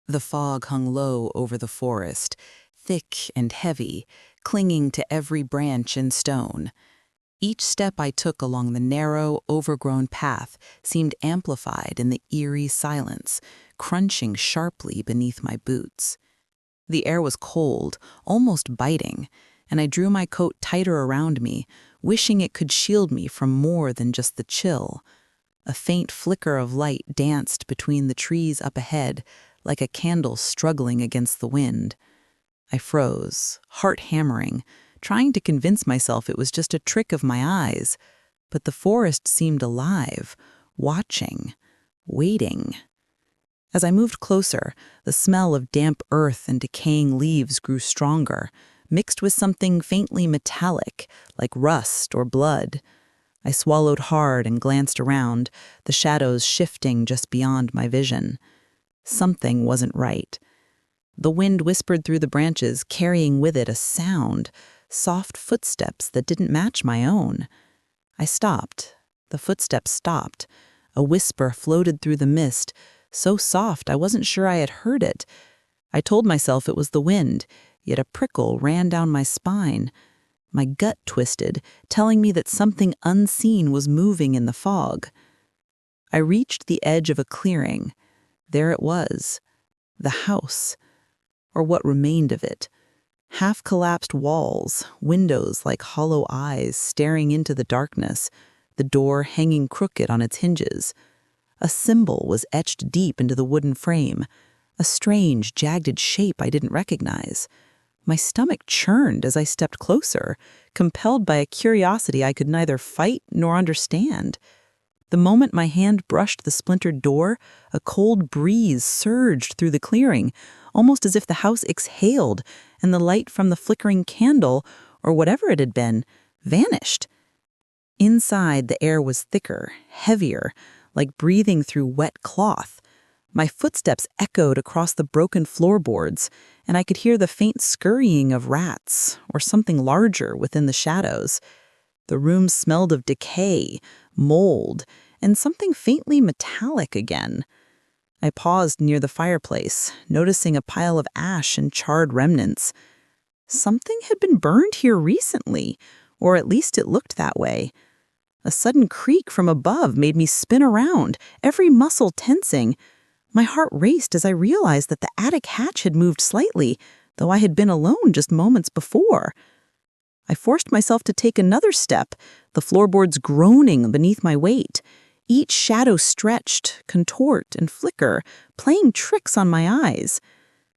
The fog hung low over the forest, thick and heavy, clinging to every branch and stone. Each step I took along the narrow, overgrown path seemed amplified in the eerie silence, crunching sharply beneath my boots. The air was cold, almost biting, and I drew my coat tighter around me, wishing it could shield me from more than just the chill. A faint flicker of light danced between the trees up ahead, like a candle struggling against the wind. I froze, heart hammering, trying to convince myself it was just a trick of my eyes. But the forest seemed alive, watching, waiting. As I moved closer, the smell of damp earth and decaying leaves grew stronger, mixed with something faintly metallic, like rust or blood. I swallowed hard and glanced around, the shadows shifting just beyond my vision. Something wasn't right. The wind whispered through the branches, carrying with it a sound, soft footsteps that didn't match my own. I stopped. The footsteps stopped. A whisper floated through the mist, so soft I wasn't sure I had heard it. I told myself it was the wind, yet a prickle ran down my spine. My gut twisted, telling me that something unseen was moving in the fog. I reached the edge of a clearing. There it was, the house, or what remained of it. Half-collapsed walls, windows like hollow eyes staring into the darkness, the door hanging crooked on its hinges. A symbol was etched deep into the wooden frame, a strange, jagged shape I didn't recognize. My stomach churned as I stepped closer, compelled by a curiosity I could neither fight nor understand. The moment my hand brushed the splintered door, a cold breeze surged through the clearing, almost as if the house exhaled, and the light from the flickering candle, or whatever it had been, vanished. Inside, the air was thicker, heavier, like breathing through wet cloth. My footsteps echoed across the broken floorboards, and I could hear the faint scurrying of rats, or something larger within the shadows. The room smelled of decay, mold, and something faintly metallic again. I paused near the fireplace, noticing a pile of ash and charred remnants. Something had been burned here recently, or at least it looked that way. A sudden creak from above made me spin around, every muscle tensing. My heart raced as I realized that the attic hatch had moved slightly, though I had been alone just moments before. I forced myself to take another step, the floorboards groaning beneath my weight. Each shadow stretched, contort, and flicker, playing tricks on my eyes.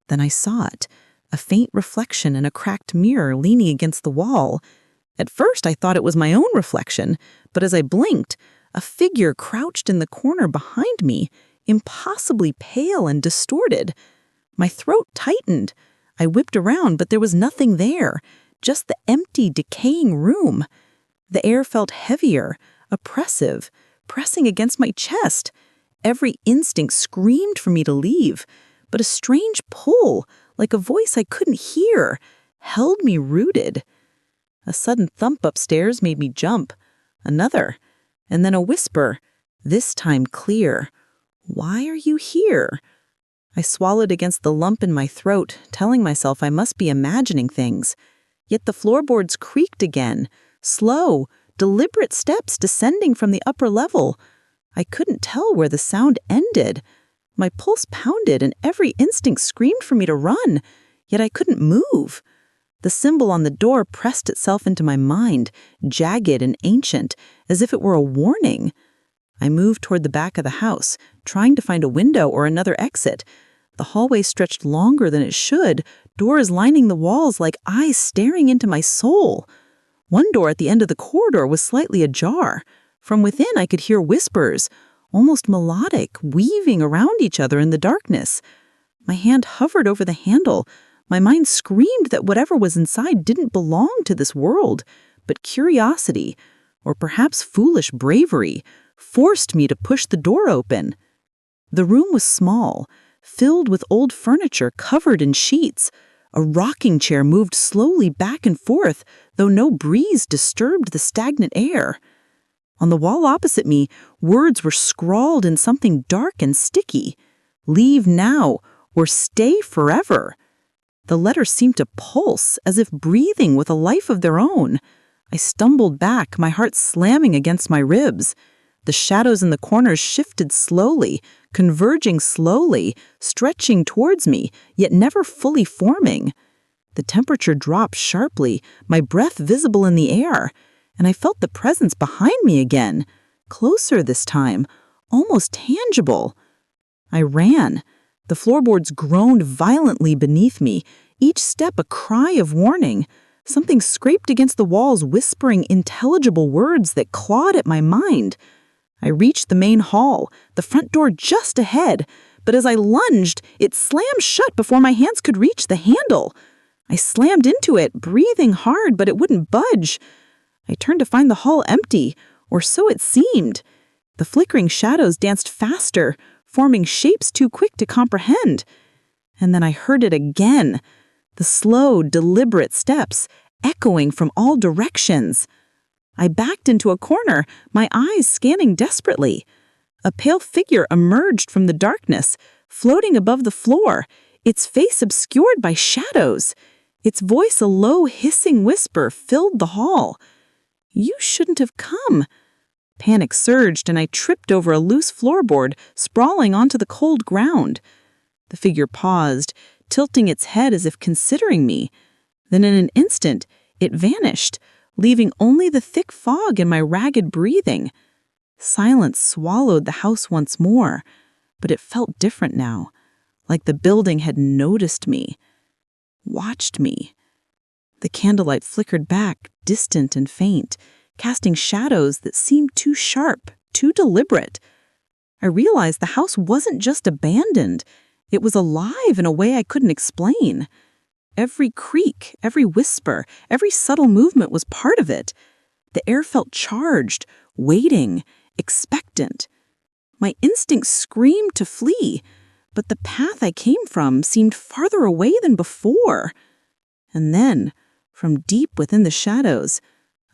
Then I saw it, a faint reflection in a cracked mirror leaning against the wall. At first I thought it was my own reflection, but as I blinked, a figure crouched in the corner behind me, impossibly pale and distorted. My throat tightened. I whipped around, but there was nothing there. Just the empty, decaying room. The air felt heavier, oppressive, pressing against my chest. Every instinct screamed for me to leave, but a strange pull, like a voice I couldn't hear, held me rooted. A sudden thump upstairs made me jump. Another, and then a whisper, this time clear. "Why are you here?" I swallowed against the lump in my throat, telling myself I must be imagining things. Yet the floorboards creaked again, slow, deliberate steps descending from the upper level. I couldn't tell where the sound ended. My pulse pounded and every instinct screamed for me to run, yet I couldn't move. The symbol on the door pressed itself into my mind, jagged and ancient, as if it were a warning. I moved toward the back of the house, trying to find a window or another exit. The hallway stretched longer than it should, doors lining the walls like eyes staring into my soul. One door at the end of the corridor was slightly ajar. From within I could hear whispers, almost melodic, weaving around each other in the darkness. My hand hovered over the handle. My mind screamed that whatever was inside didn't belong to this world, but curiosity, or perhaps foolish bravery, forced me to push the door open. The room was small, filled with old furniture covered in sheets. A rocking chair moved slowly back and forth, though no breeze disturbed the stagnant air. On the wall opposite me, words were scrawled in something dark and sticky. "Leave now, or stay forever. The letters seemed to pulse, as if breathing with a life of their own. I stumbled back, my heart slamming against my ribs. The shadows in the corners shifted slowly, converging slowly, stretching towards me, yet never fully forming. The temperature dropped sharply, my breath visible in the air, and I felt the presence behind me again, closer this time, almost tangible. I ran. The floorboards groaned violently beneath me, each step a cry of warning. Something scraped against the walls, whispering intelligible words that clawed at my mind. I reached the main hall, the front door just ahead, but as I lunged, it slammed shut before my hands could reach the handle. I slammed into it, breathing hard, but it wouldn't budge. I turned to find the hall empty, or so it seemed. The flickering shadows danced faster, forming shapes too quick to comprehend. And then I heard it again, the slow, deliberate steps, echoing from all directions. I backed into a corner, my eyes scanning desperately. A pale figure emerged from the darkness, floating above the floor, its face obscured by shadows. Its voice, a low, hissing whisper, filled the hall. "You shouldn't have come." Panic surged, and I tripped over a loose floorboard, sprawling onto the cold ground. The figure paused, tilting its head as if considering me. Then in an instant, it vanished, leaving only the thick fog and my ragged breathing. Silence swallowed the house once more, but it felt different now, like the building had noticed me, watched me. The candlelight flickered back, distant and faint, casting shadows that seemed too sharp, too deliberate. I realized the house wasn't just abandoned. It was alive in a way I couldn't explain. Every creak, every whisper, every subtle movement was part of it. The air felt charged, waiting, expectant. My instincts screamed to flee, but the path I came from seemed farther away than before. And then, from deep within the shadows,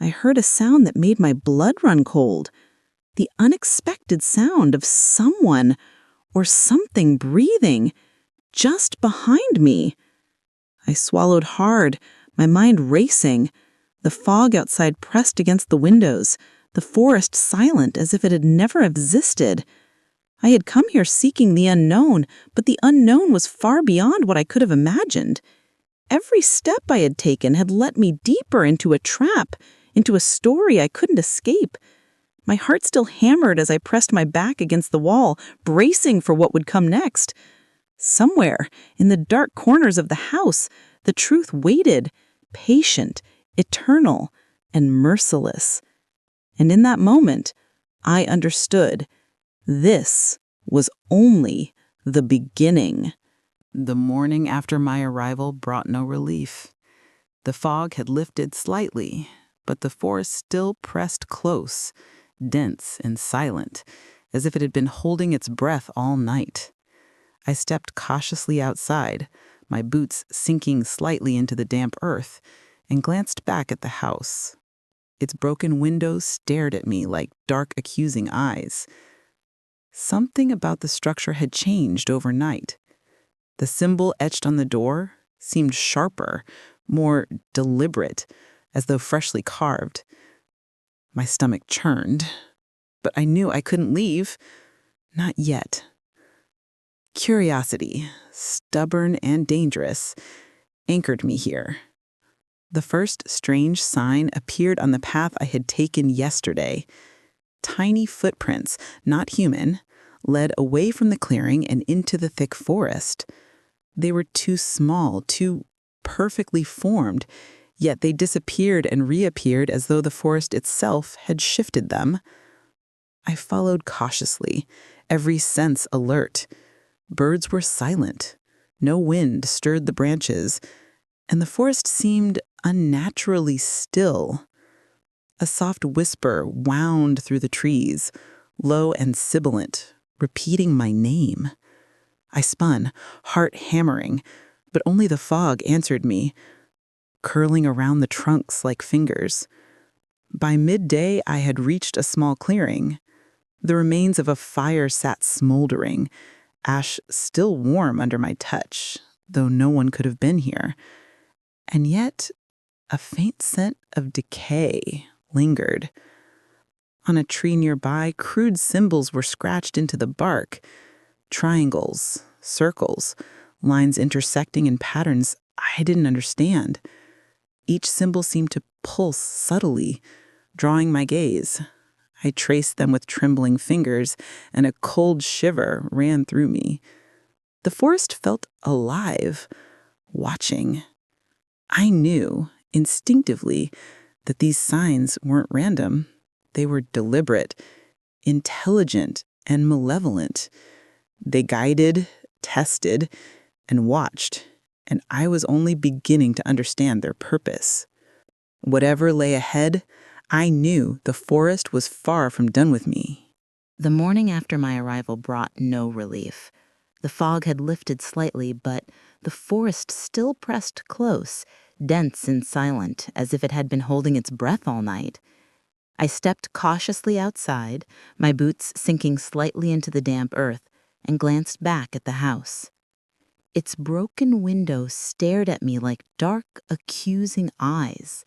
I heard a sound that made my blood run cold. The unexpected sound of someone or something breathing just behind me. I swallowed hard, my mind racing. The fog outside pressed against the windows, the forest silent as if it had never existed. I had come here seeking the unknown, but the unknown was far beyond what I could have imagined. Every step I had taken had led me deeper into a trap, into a story I couldn't escape. My heart still hammered as I pressed my back against the wall, bracing for what would come next. Somewhere, in the dark corners of the house, the truth waited, patient, eternal, and merciless. And in that moment, I understood. This was only the beginning. The morning after my arrival brought no relief. The fog had lifted slightly, but the forest still pressed close, dense and silent, as if it had been holding its breath all night. I stepped cautiously outside, my boots sinking slightly into the damp earth, and glanced back at the house. Its broken windows stared at me like dark, accusing eyes. Something about the structure had changed overnight. The symbol etched on the door seemed sharper, more deliberate, as though freshly carved. My stomach churned, but I knew I couldn't leave. Not yet. Curiosity, stubborn and dangerous, anchored me here. The first strange sign appeared on the path I had taken yesterday. Tiny footprints, not human, led away from the clearing and into the thick forest. They were too small, too perfectly formed, yet they disappeared and reappeared as though the forest itself had shifted them. I followed cautiously, every sense alert. Birds were silent. No wind stirred the branches, and the forest seemed unnaturally still. A soft whisper wound through the trees, low and sibilant, repeating my name. I spun, heart hammering, but only the fog answered me, curling around the trunks like fingers. By midday, I had reached a small clearing. The remains of a fire sat smoldering, ash still warm under my touch, though no one could have been here. And yet, a faint scent of decay lingered. On a tree nearby, crude symbols were scratched into the bark. Triangles, circles, lines intersecting in patterns I didn't understand. Each symbol seemed to pulse subtly, drawing my gaze. I traced them with trembling fingers, and a cold shiver ran through me. The forest felt alive, watching. I knew, instinctively, that these signs weren't random. They were deliberate, intelligent, and malevolent. They guided, tested, and watched, and I was only beginning to understand their purpose. Whatever lay ahead, I knew the forest was far from done with me. The morning after my arrival brought no relief. The fog had lifted slightly, but the forest still pressed close, dense and silent, as if it had been holding its breath all night. I stepped cautiously outside, my boots sinking slightly into the damp earth, and glanced back at the house. Its broken window stared at me like dark, accusing eyes.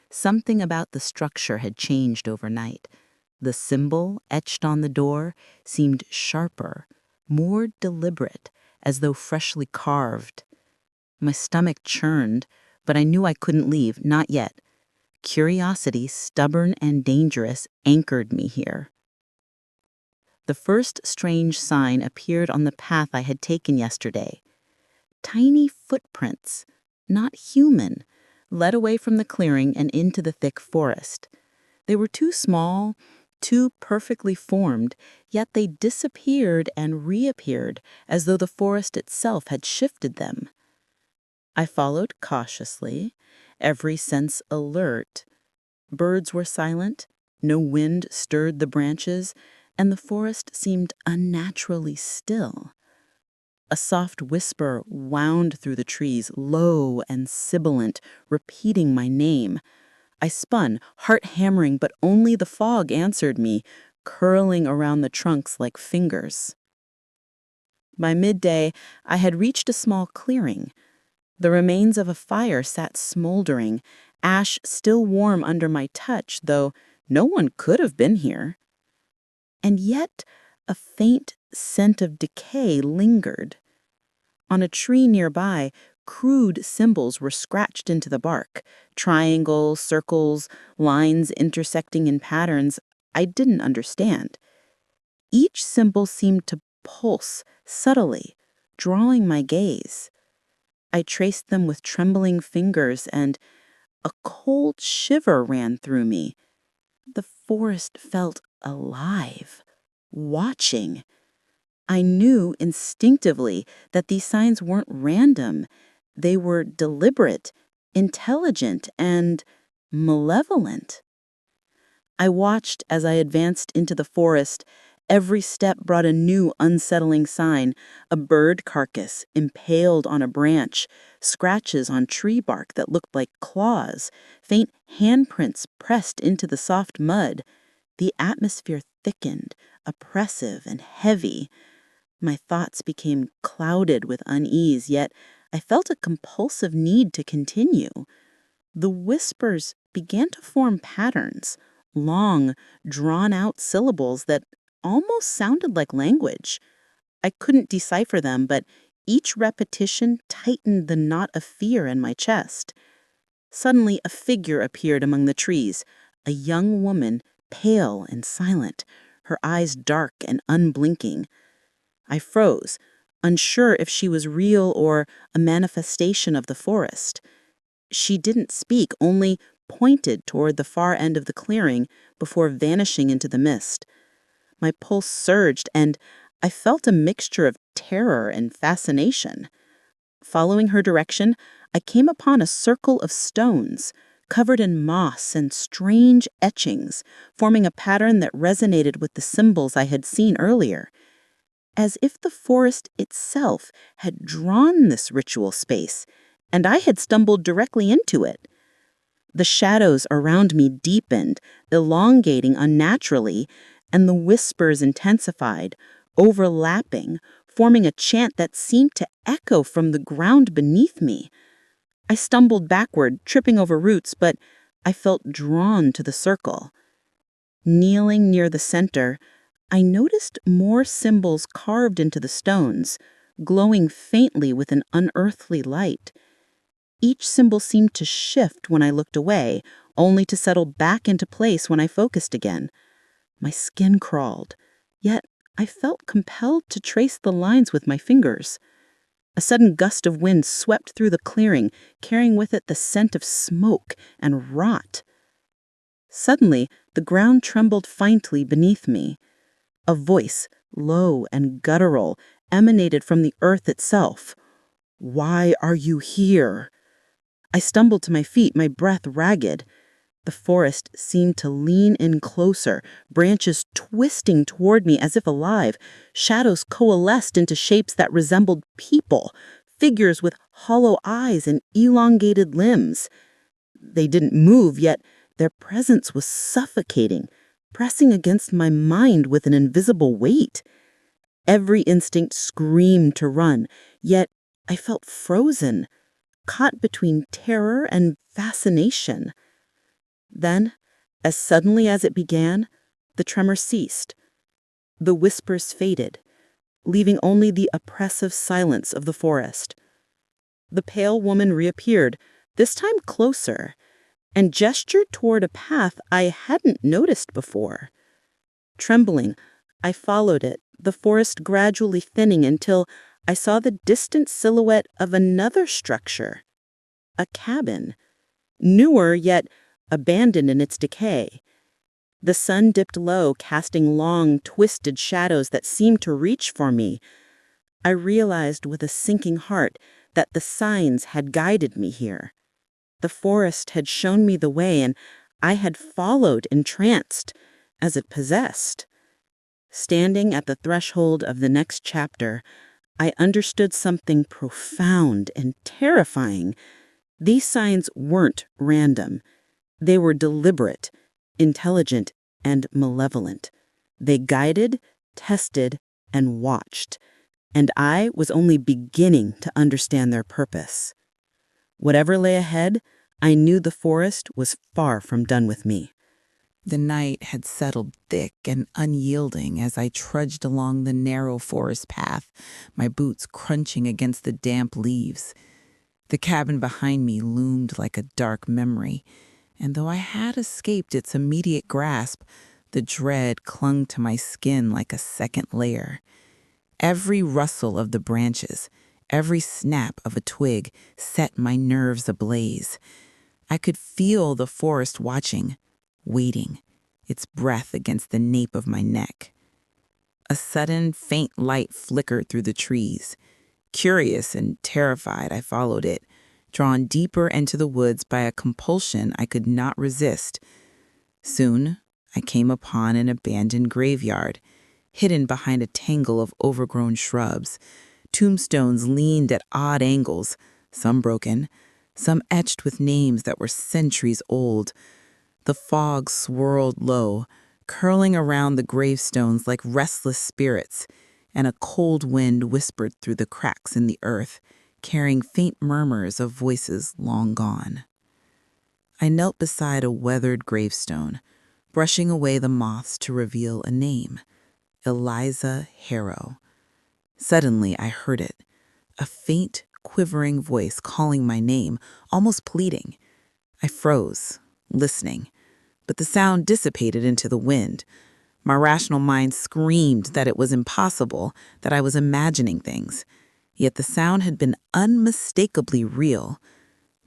Something about the structure had changed overnight. The symbol etched on the door seemed sharper, more deliberate, as though freshly carved. My stomach churned, but I knew I couldn't leave, not yet. Curiosity, stubborn and dangerous, anchored me here. The first strange sign appeared on the path I had taken yesterday. Tiny footprints, not human, led away from the clearing and into the thick forest. They were too small, too perfectly formed, yet they disappeared and reappeared as though the forest itself had shifted them. I followed cautiously, every sense alert. Birds were silent, no wind stirred the branches, and the forest seemed unnaturally still. A soft whisper wound through the trees, low and sibilant, repeating my name. I spun, heart hammering, but only the fog answered me, curling around the trunks like fingers. By midday, I had reached a small clearing. The remains of a fire sat smoldering, ash still warm under my touch, though no one could have been here. And yet, a faint scent of decay lingered. On a tree nearby, crude symbols were scratched into the bark, triangles, circles, lines intersecting in patterns I didn't understand. Each symbol seemed to pulse subtly, drawing my gaze. I traced them with trembling fingers, and a cold shiver ran through me. The forest felt alive, watching. I knew instinctively that these signs weren't random. They were deliberate, intelligent, and malevolent. I watched as I advanced into the forest. Every step brought a new unsettling sign, a bird carcass impaled on a branch, scratches on tree bark that looked like claws, faint handprints pressed into the soft mud. The atmosphere thickened, oppressive and heavy. My thoughts became clouded with unease, yet I felt a compulsive need to continue. The whispers began to form patterns, long, drawn-out syllables that almost sounded like language. I couldn't decipher them, but each repetition tightened the knot of fear in my chest. Suddenly, a figure appeared among the trees, a young woman, pale and silent, her eyes dark and unblinking. I froze, unsure if she was real or a manifestation of the forest. She didn't speak, only pointed toward the far end of the clearing before vanishing into the mist. My pulse surged, and I felt a mixture of terror and fascination. Following her direction, I came upon a circle of stones, covered in moss and strange etchings, forming a pattern that resonated with the symbols I had seen earlier. As if the forest itself had drawn this ritual space, and I had stumbled directly into it. The shadows around me deepened, elongating unnaturally, and the whispers intensified, overlapping, forming a chant that seemed to echo from the ground beneath me. I stumbled backward, tripping over roots, but I felt drawn to the circle. Kneeling near the center, I noticed more symbols carved into the stones, glowing faintly with an unearthly light. Each symbol seemed to shift when I looked away, only to settle back into place when I focused again. My skin crawled, yet I felt compelled to trace the lines with my fingers. A sudden gust of wind swept through the clearing, carrying with it the scent of smoke and rot. Suddenly, the ground trembled faintly beneath me. A voice, low and guttural, emanated from the earth itself. "Why are you here?" I stumbled to my feet, my breath ragged. The forest seemed to lean in closer, branches twisting toward me as if alive. Shadows coalesced into shapes that resembled people, figures with hollow eyes and elongated limbs. They didn't move, yet their presence was suffocating, pressing against my mind with an invisible weight. Every instinct screamed to run, yet I felt frozen, caught between terror and fascination. Then, as suddenly as it began, the tremor ceased. The whispers faded, leaving only the oppressive silence of the forest. The pale woman reappeared, this time closer, and gestured toward a path I hadn't noticed before. Trembling, I followed it, the forest gradually thinning until I saw the distant silhouette of another structure, a cabin, newer yet abandoned in its decay. The sun dipped low, casting long, twisted shadows that seemed to reach for me. I realized with a sinking heart that the signs had guided me here. The forest had shown me the way, and I had followed entranced, as if possessed. Standing at the threshold of the next chapter, I understood something profound and terrifying. These signs weren't random. They were deliberate, intelligent, and malevolent. They guided, tested, and watched, and I was only beginning to understand their purpose. Whatever lay ahead, I knew the forest was far from done with me. The night had settled thick and unyielding as I trudged along the narrow forest path, my boots crunching against the damp leaves. The cabin behind me loomed like a dark memory, and though I had escaped its immediate grasp, the dread clung to my skin like a second layer. Every rustle of the branches, every snap of a twig set my nerves ablaze. I could feel the forest watching, waiting, its breath against the nape of my neck. A sudden, faint light flickered through the trees. Curious and terrified, I followed it, drawn deeper into the woods by a compulsion I could not resist. Soon, I came upon an abandoned graveyard, hidden behind a tangle of overgrown shrubs. Tombstones leaned at odd angles, some broken, some etched with names that were centuries old. The fog swirled low, curling around the gravestones like restless spirits, and a cold wind whispered through the cracks in the earth, carrying faint murmurs of voices long gone. I knelt beside a weathered gravestone, brushing away the moths to reveal a name, Eliza Harrow. Suddenly I heard it, a faint, quivering voice calling my name, almost pleading. I froze, listening, but the sound dissipated into the wind. My rational mind screamed that it was impossible, that I was imagining things. Yet the sound had been unmistakably real.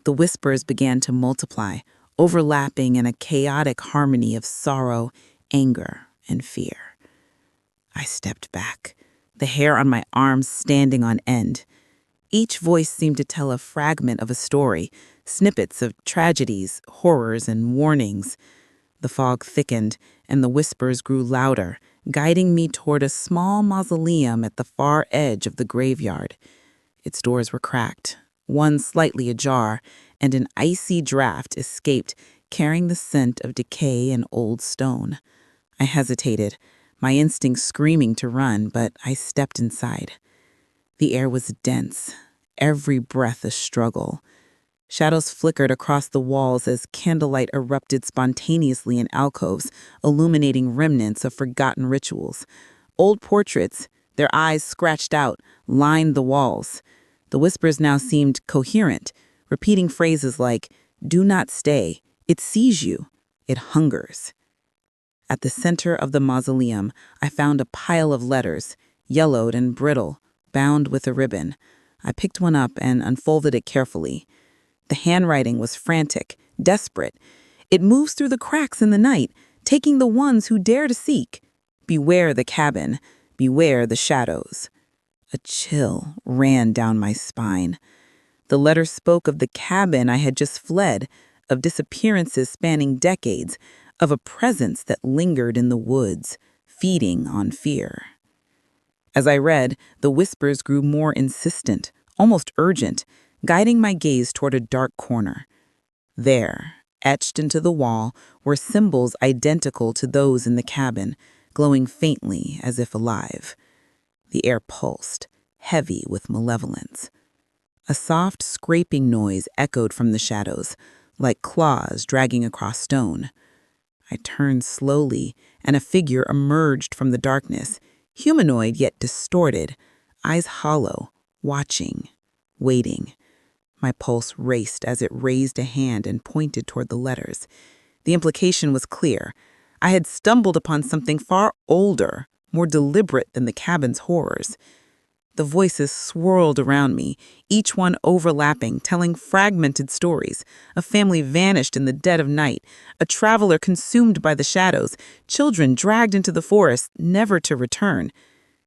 The whispers began to multiply, overlapping in a chaotic harmony of sorrow, anger, and fear. I stepped back, the hair on my arms standing on end. Each voice seemed to tell a fragment of a story, snippets of tragedies, horrors, and warnings. The fog thickened, and the whispers grew louder, guiding me toward a small mausoleum at the far edge of the graveyard. Its doors were cracked, one slightly ajar, and an icy draft escaped, carrying the scent of decay and old stone. I hesitated, my instincts screaming to run, but I stepped inside. The air was dense, every breath a struggle. Shadows flickered across the walls as candlelight erupted spontaneously in alcoves, illuminating remnants of forgotten rituals. Old portraits, their eyes scratched out, lined the walls. The whispers now seemed coherent, repeating phrases like, "Do not stay. It sees you. It hungers." At the center of the mausoleum, I found a pile of letters, yellowed and brittle, bound with a ribbon. I picked one up and unfolded it carefully. The handwriting was frantic, desperate. It moves through the cracks in the night, taking the ones who dare to seek. Beware the cabin, beware the shadows. A chill ran down my spine. The letter spoke of the cabin I had just fled, of disappearances spanning decades, of a presence that lingered in the woods, feeding on fear. As I read, the whispers grew more insistent, almost urgent, guiding my gaze toward a dark corner. There, etched into the wall, were symbols identical to those in the cabin, glowing faintly as if alive. The air pulsed, heavy with malevolence. A soft scraping noise echoed from the shadows, like claws dragging across stone. I turned slowly, and a figure emerged from the darkness, humanoid yet distorted, eyes hollow, watching, waiting. My pulse raced as it raised a hand and pointed toward the letters. The implication was clear. I had stumbled upon something far older, more deliberate than the cabin's horrors. The voices swirled around me, each one overlapping, telling fragmented stories. A family vanished in the dead of night, a traveler consumed by the shadows, children dragged into the forest, never to return.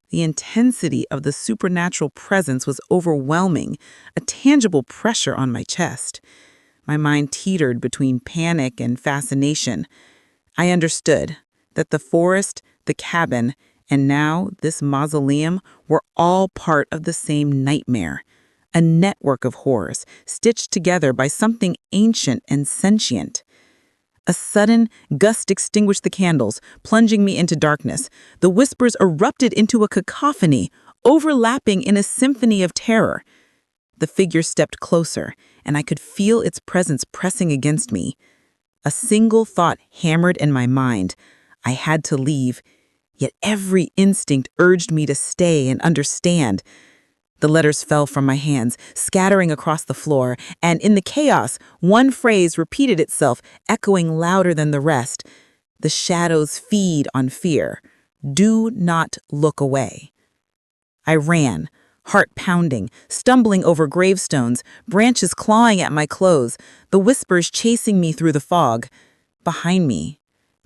The intensity of the supernatural presence was overwhelming, a tangible pressure on my chest. My mind teetered between panic and fascination. I understood that the forest, the cabin, and now this mausoleum were all part of the same nightmare, a network of horrors stitched together by something ancient and sentient. A sudden gust extinguished the candles, plunging me into darkness. The whispers erupted into a cacophony, overlapping in a symphony of terror. The figure stepped closer, and I could feel its presence pressing against me. A single thought hammered in my mind. I had to leave, yet every instinct urged me to stay and understand. The letters fell from my hands, scattering across the floor, and in the chaos, one phrase repeated itself, echoing louder than the rest. The shadows feed on fear. Do not look away. I ran, heart pounding, stumbling over gravestones, branches clawing at my clothes, the whispers chasing me through the fog. Behind me,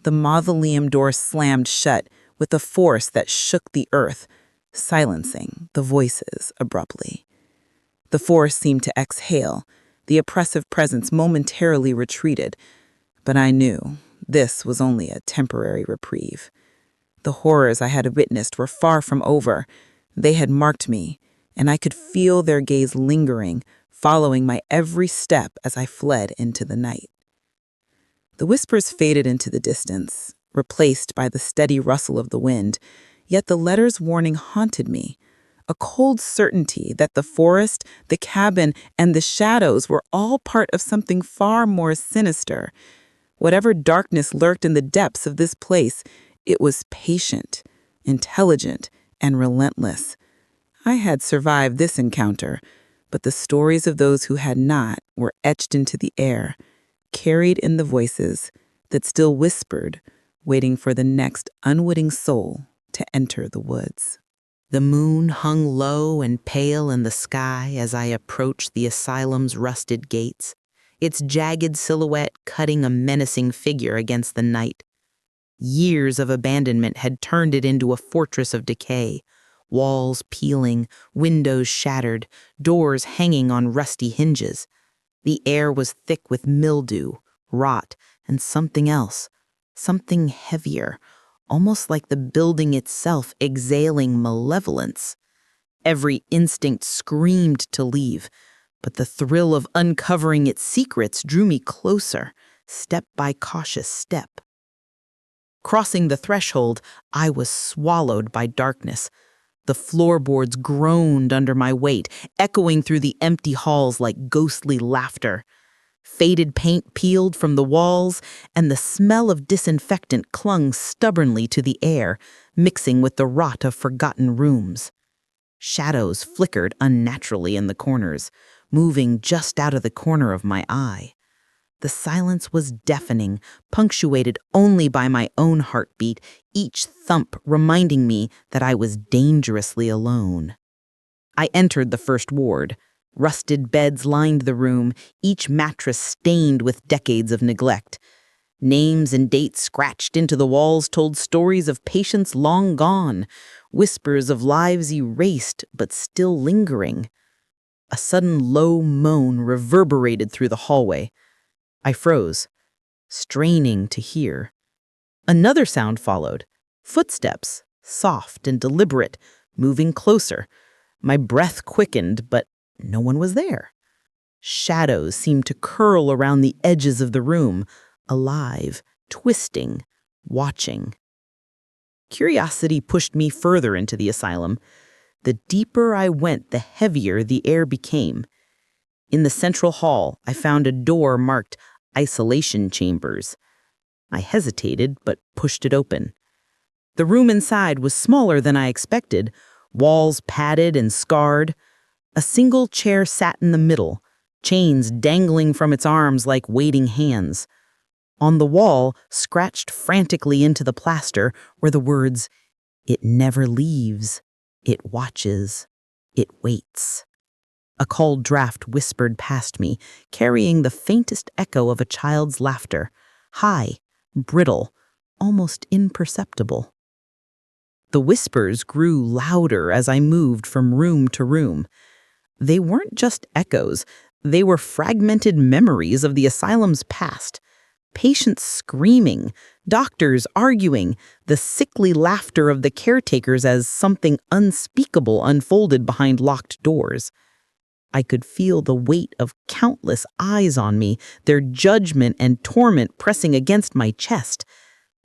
the mausoleum door slammed shut with a force that shook the earth, silencing the voices abruptly. The forest seemed to exhale. The oppressive presence momentarily retreated. But I knew this was only a temporary reprieve. The horrors I had witnessed were far from over. They had marked me, and I could feel their gaze lingering, following my every step as I fled into the night. The whispers faded into the distance, replaced by the steady rustle of the wind, yet the letter's warning haunted me, a cold certainty that the forest, the cabin, and the shadows were all part of something far more sinister. Whatever darkness lurked in the depths of this place, it was patient, intelligent, and relentless. I had survived this encounter, but the stories of those who had not were etched into the air, carried in the voices that still whispered, waiting for the next unwitting soul to enter the woods. The moon hung low and pale in the sky as I approached the asylum's rusted gates, its jagged silhouette cutting a menacing figure against the night. Years of abandonment had turned it into a fortress of decay, walls peeling, windows shattered, doors hanging on rusty hinges. The air was thick with mildew, rot, and something else, something heavier, almost like the building itself exhaling malevolence. Every instinct screamed to leave, but the thrill of uncovering its secrets drew me closer, step by cautious step. Crossing the threshold, I was swallowed by darkness. The floorboards groaned under my weight, echoing through the empty halls like ghostly laughter. Faded paint peeled from the walls, and the smell of disinfectant clung stubbornly to the air, mixing with the rot of forgotten rooms. Shadows flickered unnaturally in the corners, moving just out of the corner of my eye. The silence was deafening, punctuated only by my own heartbeat, each thump reminding me that I was dangerously alone. I entered the first ward. Rusted beds lined the room, each mattress stained with decades of neglect. Names and dates scratched into the walls told stories of patients long gone, whispers of lives erased but still lingering. A sudden low moan reverberated through the hallway. I froze, straining to hear. Another sound followed, footsteps, soft and deliberate, moving closer. My breath quickened, but no one was there. Shadows seemed to curl around the edges of the room, alive, twisting, watching. Curiosity pushed me further into the asylum. The deeper I went, the heavier the air became. In the central hall, I found a door marked Isolation Chambers. I hesitated, but pushed it open. The room inside was smaller than I expected, walls padded and scarred. A single chair sat in the middle, chains dangling from its arms like waiting hands. On the wall, scratched frantically into the plaster, were the words, "It never leaves. It watches. It waits." A cold draft whispered past me, carrying the faintest echo of a child's laughter, high, brittle, almost imperceptible. The whispers grew louder as I moved from room to room. They weren't just echoes, they were fragmented memories of the asylum's past. Patients screaming, doctors arguing, the sickly laughter of the caretakers as something unspeakable unfolded behind locked doors. I could feel the weight of countless eyes on me, their judgment and torment pressing against my chest.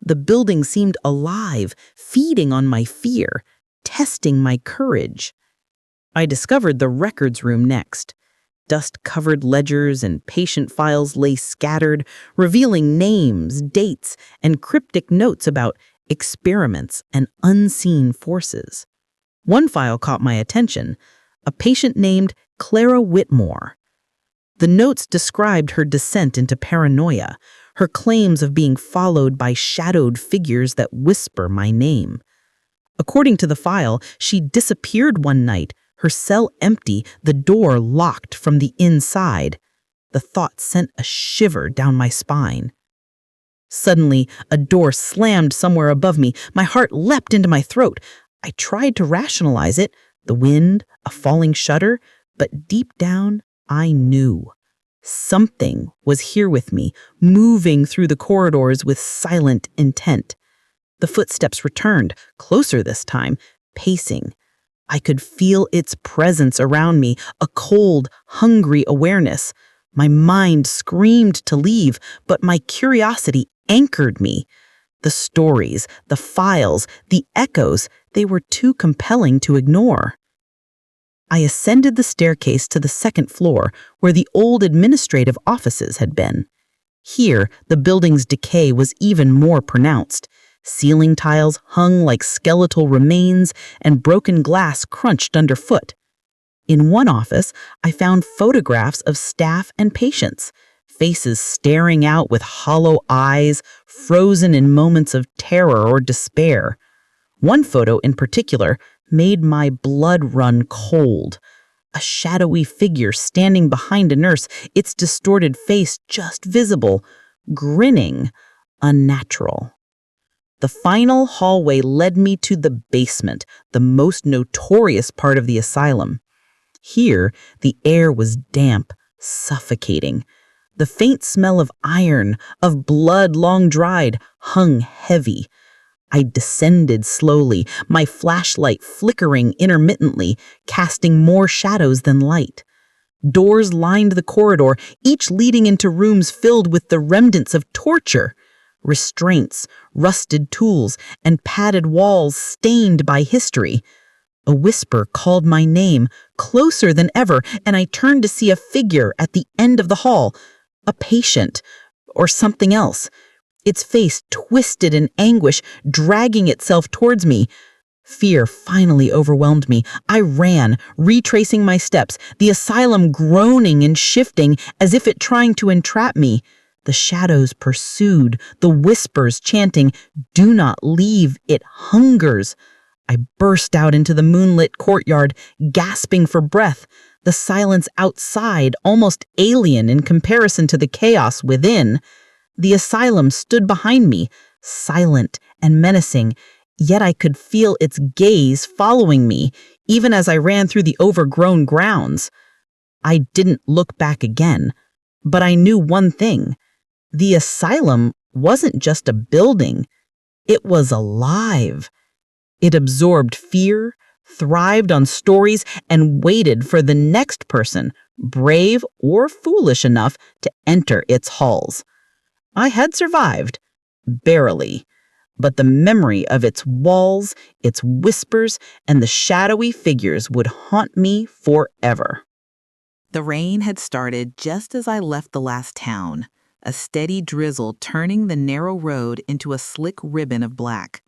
The building seemed alive, feeding on my fear, testing my courage. I discovered the records room next. Dust-covered ledgers and patient files lay scattered, revealing names, dates, and cryptic notes about experiments and unseen forces. One file caught my attention, a patient named Clara Whitmore. The notes described her descent into paranoia, her claims of being followed by shadowed figures that whisper my name. According to the file, she disappeared one night, her cell empty, the door locked from the inside. The thought sent a shiver down my spine. Suddenly, a door slammed somewhere above me. My heart leapt into my throat. I tried to rationalize it, the wind, a falling shutter, but deep down, I knew. Something was here with me, moving through the corridors with silent intent. The footsteps returned, closer this time, pacing. I could feel its presence around me, a cold, hungry awareness. My mind screamed to leave, but my curiosity anchored me. The stories, the files, the echoes, they were too compelling to ignore. I ascended the staircase to the second floor, where the old administrative offices had been. Here, the building's decay was even more pronounced. Ceiling tiles hung like skeletal remains, and broken glass crunched underfoot. In one office, I found photographs of staff and patients, faces staring out with hollow eyes, frozen in moments of terror or despair. One photo in particular made my blood run cold. A shadowy figure standing behind a nurse, its distorted face just visible, grinning, unnatural. The final hallway led me to the basement, the most notorious part of the asylum. Here, the air was damp, suffocating. The faint smell of iron, of blood long dried, hung heavy. I descended slowly, my flashlight flickering intermittently, casting more shadows than light. Doors lined the corridor, each leading into rooms filled with the remnants of torture. Restraints, rusted tools, and padded walls stained by history. A whisper called my name, closer than ever, and I turned to see a figure at the end of the hall. A patient, or something else. Its face twisted in anguish, dragging itself towards me. Fear finally overwhelmed me. I ran, retracing my steps, the asylum groaning and shifting as if it trying to entrap me. The shadows pursued, the whispers chanting, "Do not leave, it hungers." I burst out into the moonlit courtyard, gasping for breath, the silence outside almost alien in comparison to the chaos within. The asylum stood behind me, silent and menacing, yet I could feel its gaze following me, even as I ran through the overgrown grounds. I didn't look back again, but I knew one thing. The asylum wasn't just a building, it was alive. It absorbed fear, thrived on stories, and waited for the next person, brave or foolish enough, to enter its halls. I had survived, barely, but the memory of its walls, its whispers, and the shadowy figures would haunt me forever. The rain had started just as I left the last town, a steady drizzle turning the narrow road into a slick ribbon of black.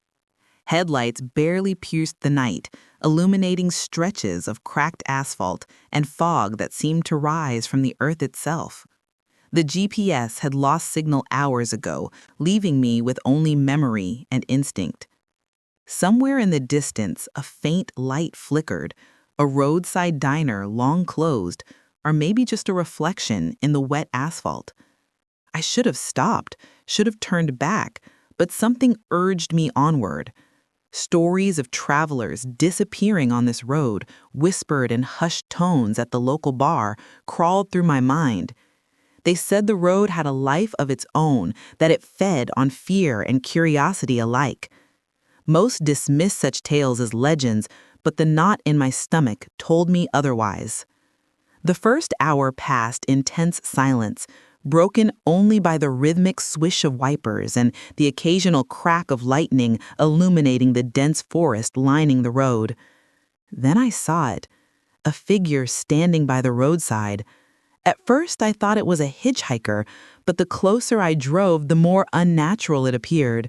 Headlights barely pierced the night, illuminating stretches of cracked asphalt and fog that seemed to rise from the earth itself. The GPS had lost signal hours ago, leaving me with only memory and instinct. Somewhere in the distance, a faint light flickered, a roadside diner long closed, or maybe just a reflection in the wet asphalt. I should have stopped, should have turned back, but something urged me onward. Stories of travelers disappearing on this road, whispered in hushed tones at the local bar, crawled through my mind. They said the road had a life of its own, that it fed on fear and curiosity alike. Most dismiss such tales as legends, but the knot in my stomach told me otherwise. The first hour passed in tense silence, broken only by the rhythmic swish of wipers and the occasional crack of lightning illuminating the dense forest lining the road. Then I saw it, a figure standing by the roadside. At first I thought it was a hitchhiker, but the closer I drove, the more unnatural it appeared.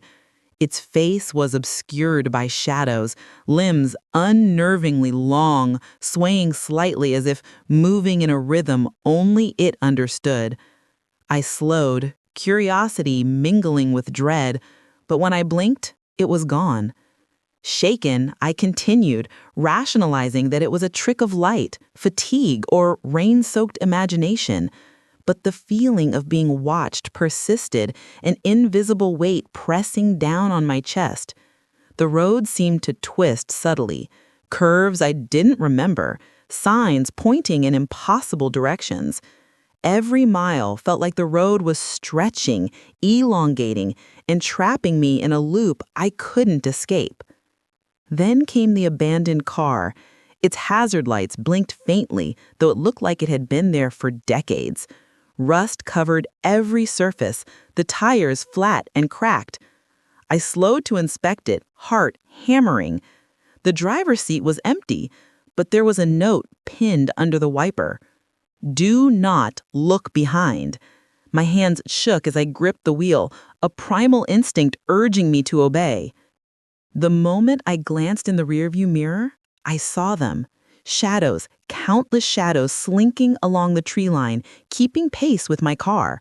Its face was obscured by shadows, limbs unnervingly long, swaying slightly as if moving in a rhythm only it understood. I slowed, curiosity mingling with dread, but when I blinked, it was gone. Shaken, I continued, rationalizing that it was a trick of light, fatigue, or rain-soaked imagination. But the feeling of being watched persisted, an invisible weight pressing down on my chest. The road seemed to twist subtly, curves I didn't remember, signs pointing in impossible directions. Every mile felt like the road was stretching, elongating, entrapping me in a loop I couldn't escape. Then came the abandoned car. Its hazard lights blinked faintly, though it looked like it had been there for decades. Rust covered every surface, the tires flat and cracked. I slowed to inspect it, heart hammering. The driver's seat was empty, but there was a note pinned under the wiper. "Do not look behind." My hands shook as I gripped the wheel, a primal instinct urging me to obey. The moment I glanced in the rearview mirror, I saw them. Shadows, countless shadows slinking along the tree line, keeping pace with my car.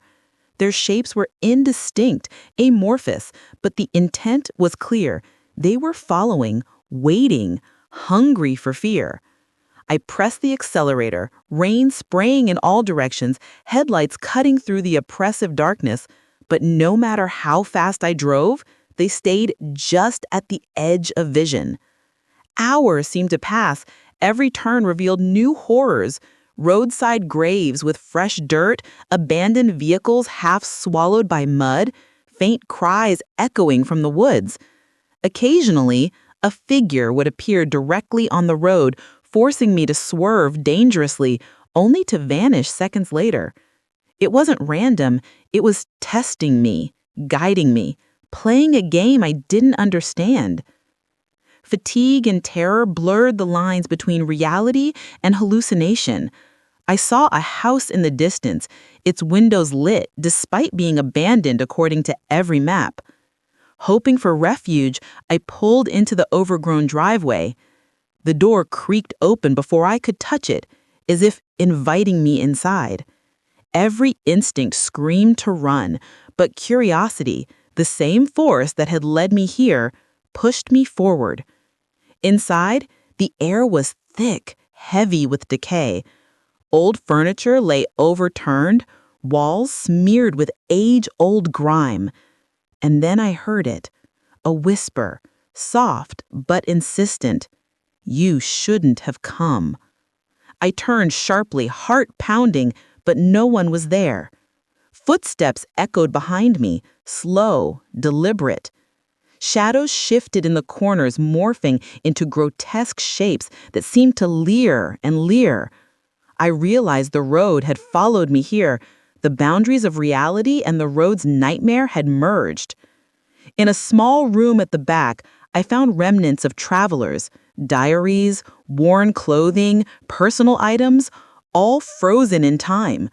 Their shapes were indistinct, amorphous, but the intent was clear. They were following, waiting, hungry for fear. I pressed the accelerator, rain spraying in all directions, headlights cutting through the oppressive darkness, but no matter how fast I drove, they stayed just at the edge of vision. Hours seemed to pass. Every turn revealed new horrors. Roadside graves with fresh dirt, abandoned vehicles half swallowed by mud, faint cries echoing from the woods. Occasionally, a figure would appear directly on the road, forcing me to swerve dangerously, only to vanish seconds later. It wasn't random, it was testing me, guiding me, playing a game I didn't understand. Fatigue and terror blurred the lines between reality and hallucination. I saw a house in the distance, its windows lit despite being abandoned according to every map. Hoping for refuge, I pulled into the overgrown driveway. The door creaked open before I could touch it, as if inviting me inside. Every instinct screamed to run, but curiosity, the same force that had led me here, pushed me forward. Inside, the air was thick, heavy with decay. Old furniture lay overturned, walls smeared with age-old grime. And then I heard it, a whisper, soft but insistent. "You shouldn't have come." I turned sharply, heart pounding, but no one was there. Footsteps echoed behind me, slow, deliberate. Shadows shifted in the corners, morphing into grotesque shapes that seemed to leer and leer. I realized the road had followed me here. The boundaries of reality and the road's nightmare had merged. In a small room at the back, I found remnants of travelers, diaries, worn clothing, personal items, all frozen in time.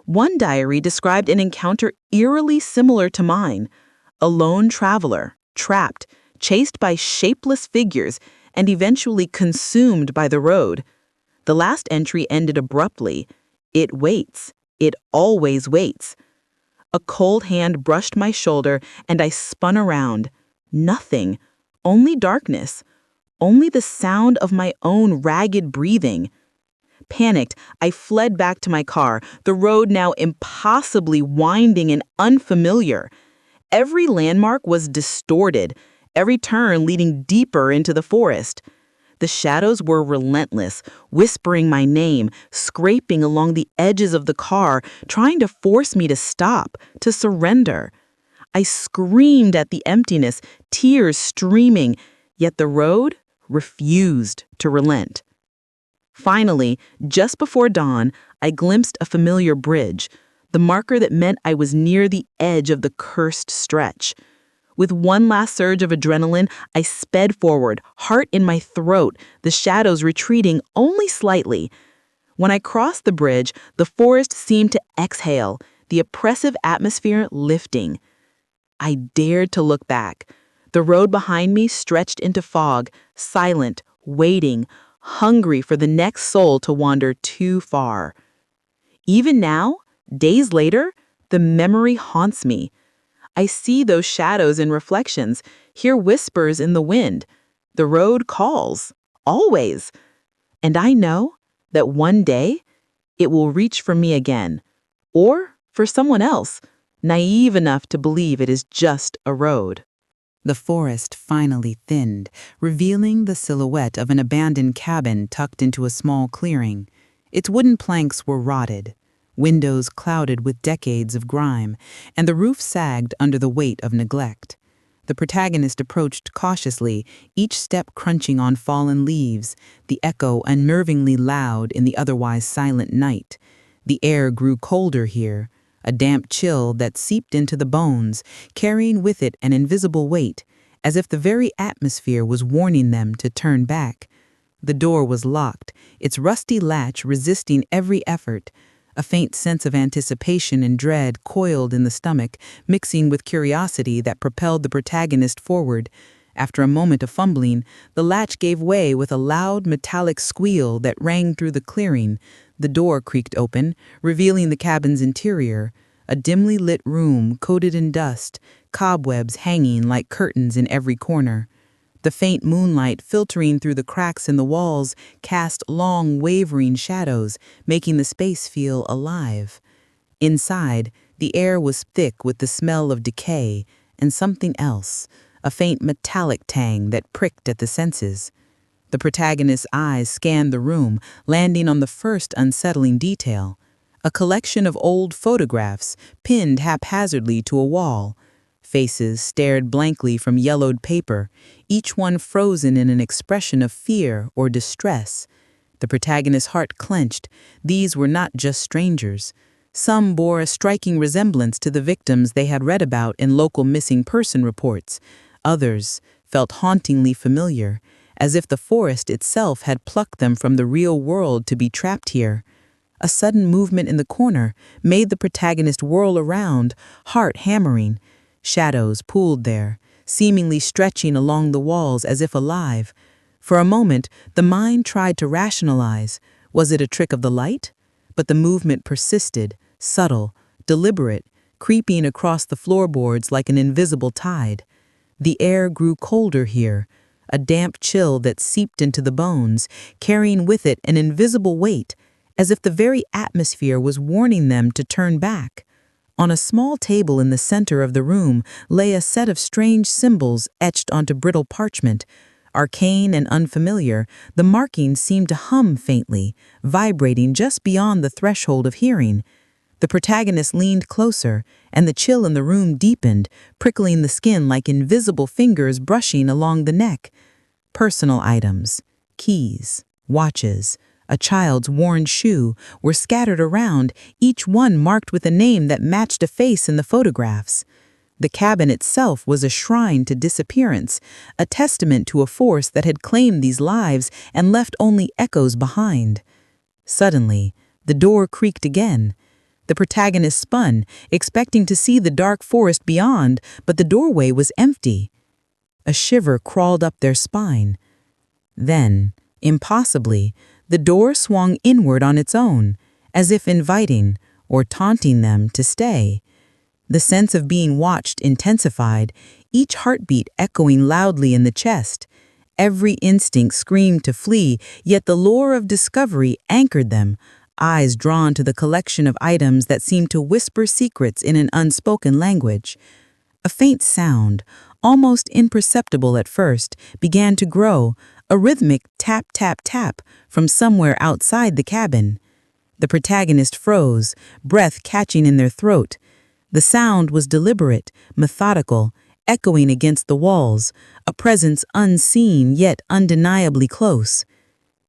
One diary described an encounter eerily similar to mine. A lone traveler, trapped, chased by shapeless figures, and eventually consumed by the road. The last entry ended abruptly. "It waits. It always waits." A cold hand brushed my shoulder, and I spun around. Nothing. Only darkness. Only the sound of my own ragged breathing. Panicked, I fled back to my car, the road now impossibly winding and unfamiliar. Every landmark was distorted, every turn leading deeper into the forest. The shadows were relentless, whispering my name, scraping along the edges of the car, trying to force me to stop, to surrender. I screamed at the emptiness, tears streaming, yet the road refused to relent. Finally, just before dawn, I glimpsed a familiar bridge, the marker that meant I was near the edge of the cursed stretch. With one last surge of adrenaline, I sped forward, heart in my throat, the shadows retreating only slightly. When I crossed the bridge, the forest seemed to exhale, the oppressive atmosphere lifting. I dared to look back. The road behind me stretched into fog, silent, waiting, hungry for the next soul to wander too far. Even now, days later, the memory haunts me. I see those shadows in reflections, hear whispers in the wind. The road calls, always. And I know that one day it will reach for me again, or for someone else, naive enough to believe it is just a road. The forest finally thinned, revealing the silhouette of an abandoned cabin tucked into a small clearing. Its wooden planks were rotted, windows clouded with decades of grime, and the roof sagged under the weight of neglect. The protagonist approached cautiously, each step crunching on fallen leaves, the echo unnervingly loud in the otherwise silent night. The air grew colder here, a damp chill that seeped into the bones, carrying with it an invisible weight, as if the very atmosphere was warning them to turn back. The door was locked, its rusty latch resisting every effort. A faint sense of anticipation and dread coiled in the stomach, mixing with curiosity that propelled the protagonist forward. After a moment of fumbling, the latch gave way with a loud metallic squeal that rang through the clearing. The door creaked open, revealing the cabin's interior, a dimly lit room coated in dust, cobwebs hanging like curtains in every corner. The faint moonlight filtering through the cracks in the walls cast long, wavering shadows, making the space feel alive. Inside, the air was thick with the smell of decay and something else, a faint metallic tang that pricked at the senses. The protagonist's eyes scanned the room, landing on the first unsettling detail. A collection of old photographs pinned haphazardly to a wall. Faces stared blankly from yellowed paper, each one frozen in an expression of fear or distress. The protagonist's heart clenched. These were not just strangers. Some bore a striking resemblance to the victims they had read about in local missing person reports. Others, felt hauntingly familiar, as if the forest itself had plucked them from the real world to be trapped here. A sudden movement in the corner made the protagonist whirl around, heart hammering. Shadows pooled there, seemingly stretching along the walls as if alive. For a moment, the mind tried to rationalize. Was it a trick of the light? But the movement persisted, subtle, deliberate, creeping across the floorboards like an invisible tide. The air grew colder here, a damp chill that seeped into the bones, carrying with it an invisible weight, as if the very atmosphere was warning them to turn back. On a small table in the center of the room lay a set of strange symbols etched onto brittle parchment. Arcane and unfamiliar, the markings seemed to hum faintly, vibrating just beyond the threshold of hearing. The protagonist leaned closer, and the chill in the room deepened, prickling the skin like invisible fingers brushing along the neck. Personal items, keys, watches, a child's worn shoe were scattered around, each one marked with a name that matched a face in the photographs. The cabin itself was a shrine to disappearance, a testament to a force that had claimed these lives and left only echoes behind. Suddenly, the door creaked again. The protagonist spun, expecting to see the dark forest beyond, but the doorway was empty. A shiver crawled up their spine. Then, impossibly, the door swung inward on its own, as if inviting or taunting them to stay. The sense of being watched intensified, each heartbeat echoing loudly in the chest. Every instinct screamed to flee, yet the lure of discovery anchored them, eyes drawn to the collection of items that seemed to whisper secrets in an unspoken language. A faint sound, almost imperceptible at first, began to grow, a rhythmic tap, tap, tap from somewhere outside the cabin. The protagonist froze, breath catching in their throat. The sound was deliberate, methodical, echoing against the walls, a presence unseen yet undeniably close.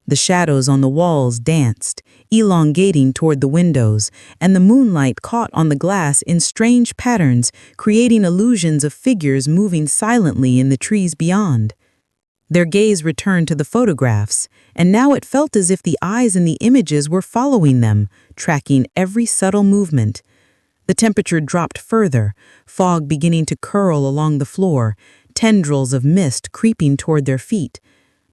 The shadows on the walls danced, elongating toward the windows, and the moonlight caught on the glass in strange patterns, creating illusions of figures moving silently in the trees beyond. Their gaze returned to the photographs, and now it felt as if the eyes in the images were following them, tracking every subtle movement. The temperature dropped further, fog beginning to curl along the floor, tendrils of mist creeping toward their feet.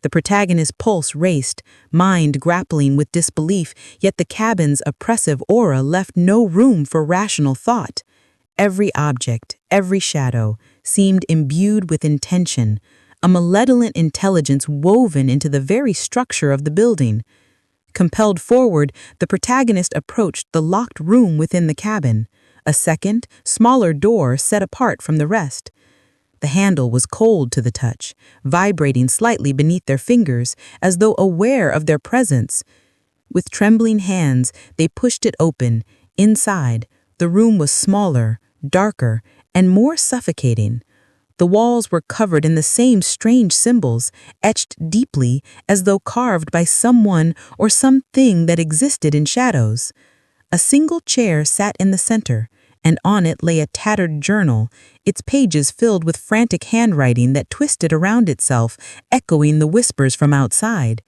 The protagonist's pulse raced, mind grappling with disbelief, yet the cabin's oppressive aura left no room for rational thought. Every object, every shadow, seemed imbued with intention, a malevolent intelligence woven into the very structure of the building. Compelled forward, the protagonist approached the locked room within the cabin, a second, smaller door set apart from the rest. The handle was cold to the touch, vibrating slightly beneath their fingers, as though aware of their presence. With trembling hands, they pushed it open. Inside, the room was smaller, darker, and more suffocating. The walls were covered in the same strange symbols, etched deeply as though carved by someone or something that existed in shadows. A single chair sat in the center, and on it lay a tattered journal, its pages filled with frantic handwriting that twisted around itself, echoing the whispers from outside.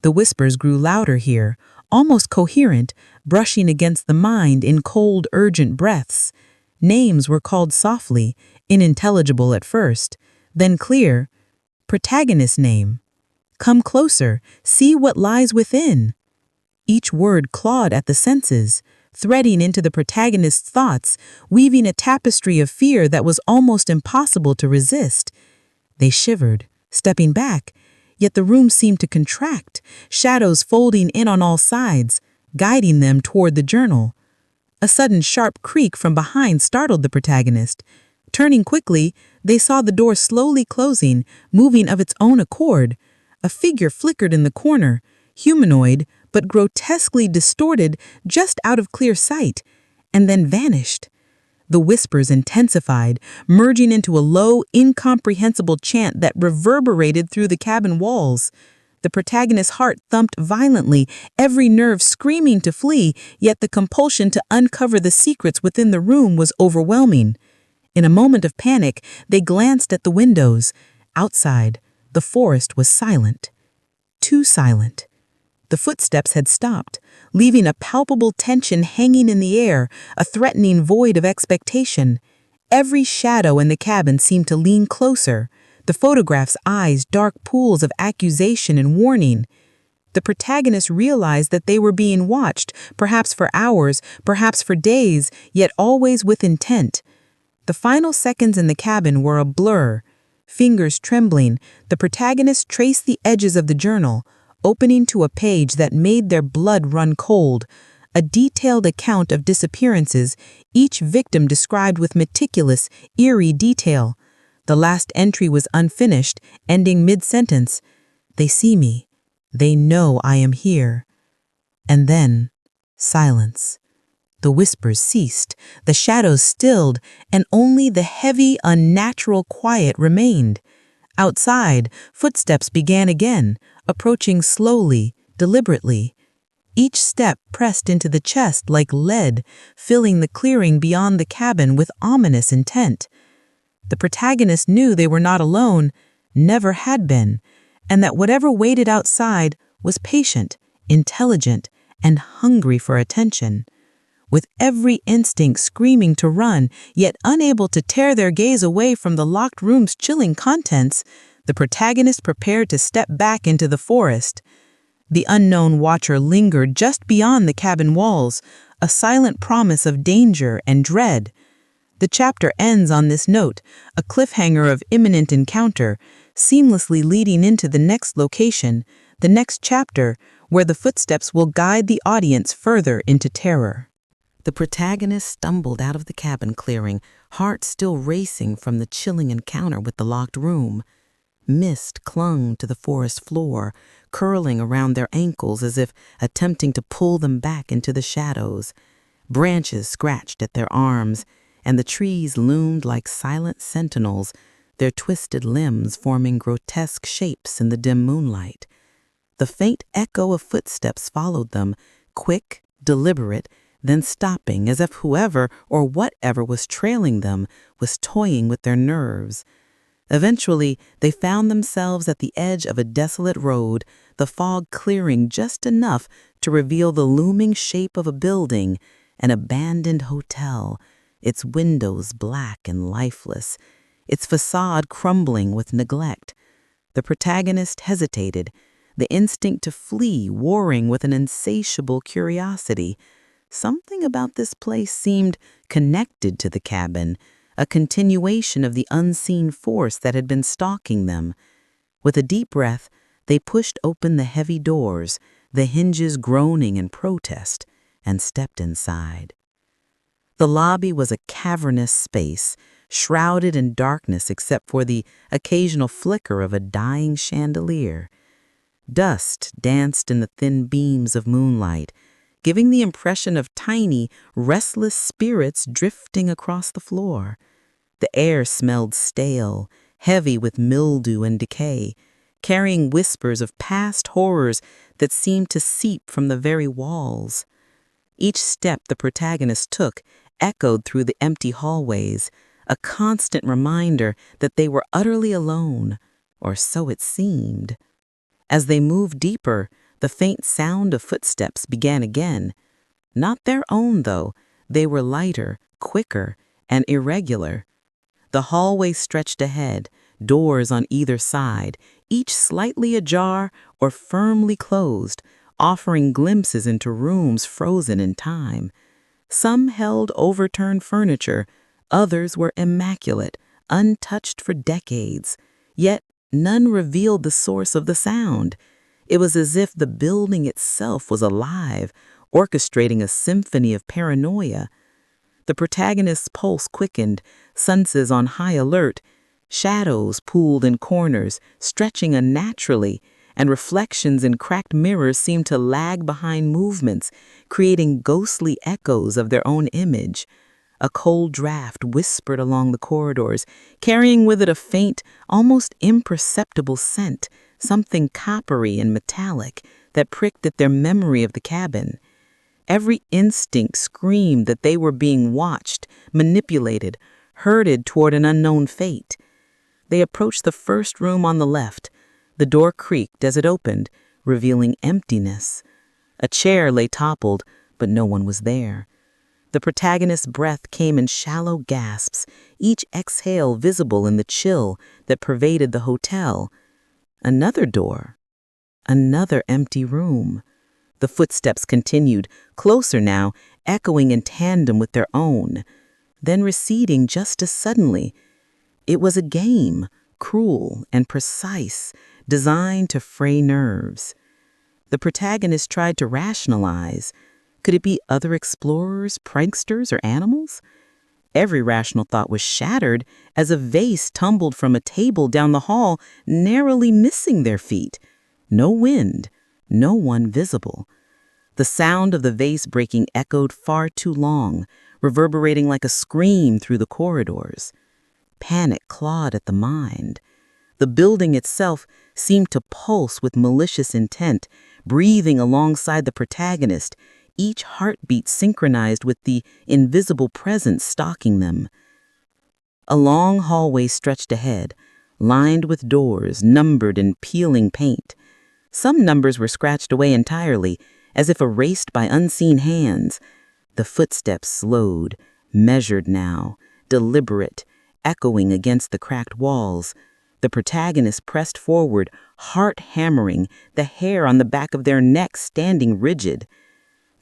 The whispers grew louder here, almost coherent, brushing against the mind in cold, urgent breaths. Names were called softly, unintelligible at first, then clear. Protagonist's name. Come closer, see what lies within. Each word clawed at the senses, threading into the protagonist's thoughts, weaving a tapestry of fear that was almost impossible to resist. They shivered, stepping back, yet the room seemed to contract, shadows folding in on all sides, guiding them toward the journal. A sudden sharp creak from behind startled the protagonist. Turning quickly, they saw the door slowly closing, moving of its own accord. A figure flickered in the corner, humanoid, but grotesquely distorted just out of clear sight, and then vanished. The whispers intensified, merging into a low, incomprehensible chant that reverberated through the cabin walls. The protagonist's heart thumped violently, every nerve screaming to flee, yet the compulsion to uncover the secrets within the room was overwhelming. In a moment of panic, they glanced at the windows. Outside, the forest was silent. Too silent. The footsteps had stopped, leaving a palpable tension hanging in the air, a threatening void of expectation. Every shadow in the cabin seemed to lean closer, the photograph's eyes dark pools of accusation and warning. The protagonists realized that they were being watched, perhaps for hours, perhaps for days, yet always with intent. The final seconds in the cabin were a blur. Fingers trembling, the protagonists traced the edges of the journal, opening to a page that made their blood run cold, a detailed account of disappearances, each victim described with meticulous, eerie detail. The last entry was unfinished, ending mid-sentence. They see me. They know I am here. And then, silence. The whispers ceased, the shadows stilled, and only the heavy, unnatural quiet remained. Outside, footsteps began again, approaching slowly, deliberately. Each step pressed into the chest like lead, filling the clearing beyond the cabin with ominous intent. The protagonists knew they were not alone, never had been, and that whatever waited outside was patient, intelligent, and hungry for attention. With every instinct screaming to run, yet unable to tear their gaze away from the locked room's chilling contents, the protagonist prepared to step back into the forest. The unknown watcher lingered just beyond the cabin walls, a silent promise of danger and dread. The chapter ends on this note, a cliffhanger of imminent encounter, seamlessly leading into the next location, the next chapter, where the footsteps will guide the audience further into terror. The protagonist stumbled out of the cabin clearing, heart still racing from the chilling encounter with the locked room. Mist clung to the forest floor, curling around their ankles as if attempting to pull them back into the shadows. Branches scratched at their arms, and the trees loomed like silent sentinels, their twisted limbs forming grotesque shapes in the dim moonlight. The faint echo of footsteps followed them, quick, deliberate, then stopping as if whoever or whatever was trailing them was toying with their nerves. Eventually, they found themselves at the edge of a desolate road, the fog clearing just enough to reveal the looming shape of a building, an abandoned hotel, its windows black and lifeless, its facade crumbling with neglect. The protagonist hesitated, the instinct to flee warring with an insatiable curiosity. Something about this place seemed connected to the cabin, a continuation of the unseen force that had been stalking them. With a deep breath, they pushed open the heavy doors, the hinges groaning in protest, and stepped inside. The lobby was a cavernous space, shrouded in darkness except for the occasional flicker of a dying chandelier. Dust danced in the thin beams of moonlight, giving the impression of tiny, restless spirits drifting across the floor. The air smelled stale, heavy with mildew and decay, carrying whispers of past horrors that seemed to seep from the very walls. Each step the protagonist took echoed through the empty hallways, a constant reminder that they were utterly alone, or so it seemed. As they moved deeper, the faint sound of footsteps began again. Not their own, though. They were lighter, quicker, and irregular. The hallway stretched ahead, doors on either side, each slightly ajar or firmly closed, offering glimpses into rooms frozen in time. Some held overturned furniture, others were immaculate, untouched for decades, yet none revealed the source of the sound. It was as if the building itself was alive, orchestrating a symphony of paranoia. The protagonist's pulse quickened, senses on high alert. Shadows pooled in corners, stretching unnaturally, and reflections in cracked mirrors seemed to lag behind movements, creating ghostly echoes of their own image. A cold draft whispered along the corridors, carrying with it a faint, almost imperceptible scent, something coppery and metallic that pricked at their memory of the cabin. Every instinct screamed that they were being watched, manipulated, herded toward an unknown fate. They approached the first room on the left. The door creaked as it opened, revealing emptiness. A chair lay toppled, but no one was there. The protagonist's breath came in shallow gasps, each exhale visible in the chill that pervaded the hotel. Another door. Another empty room. The footsteps continued, closer now, echoing in tandem with their own, then receding just as suddenly. It was a game, cruel and precise, designed to fray nerves. The protagonist tried to rationalize. Could it be other explorers, pranksters, or animals? Every rational thought was shattered as a vase tumbled from a table down the hall, narrowly missing their feet. No wind, no one visible. The sound of the vase breaking echoed far too long, reverberating like a scream through the corridors. Panic clawed at the mind. The building itself seemed to pulse with malicious intent, breathing alongside the protagonist, each heartbeat synchronized with the invisible presence stalking them. A long hallway stretched ahead, lined with doors numbered in peeling paint. Some numbers were scratched away entirely, as if erased by unseen hands. The footsteps slowed, measured now, deliberate, echoing against the cracked walls. The protagonist pressed forward, heart hammering, the hair on the back of their necks standing rigid.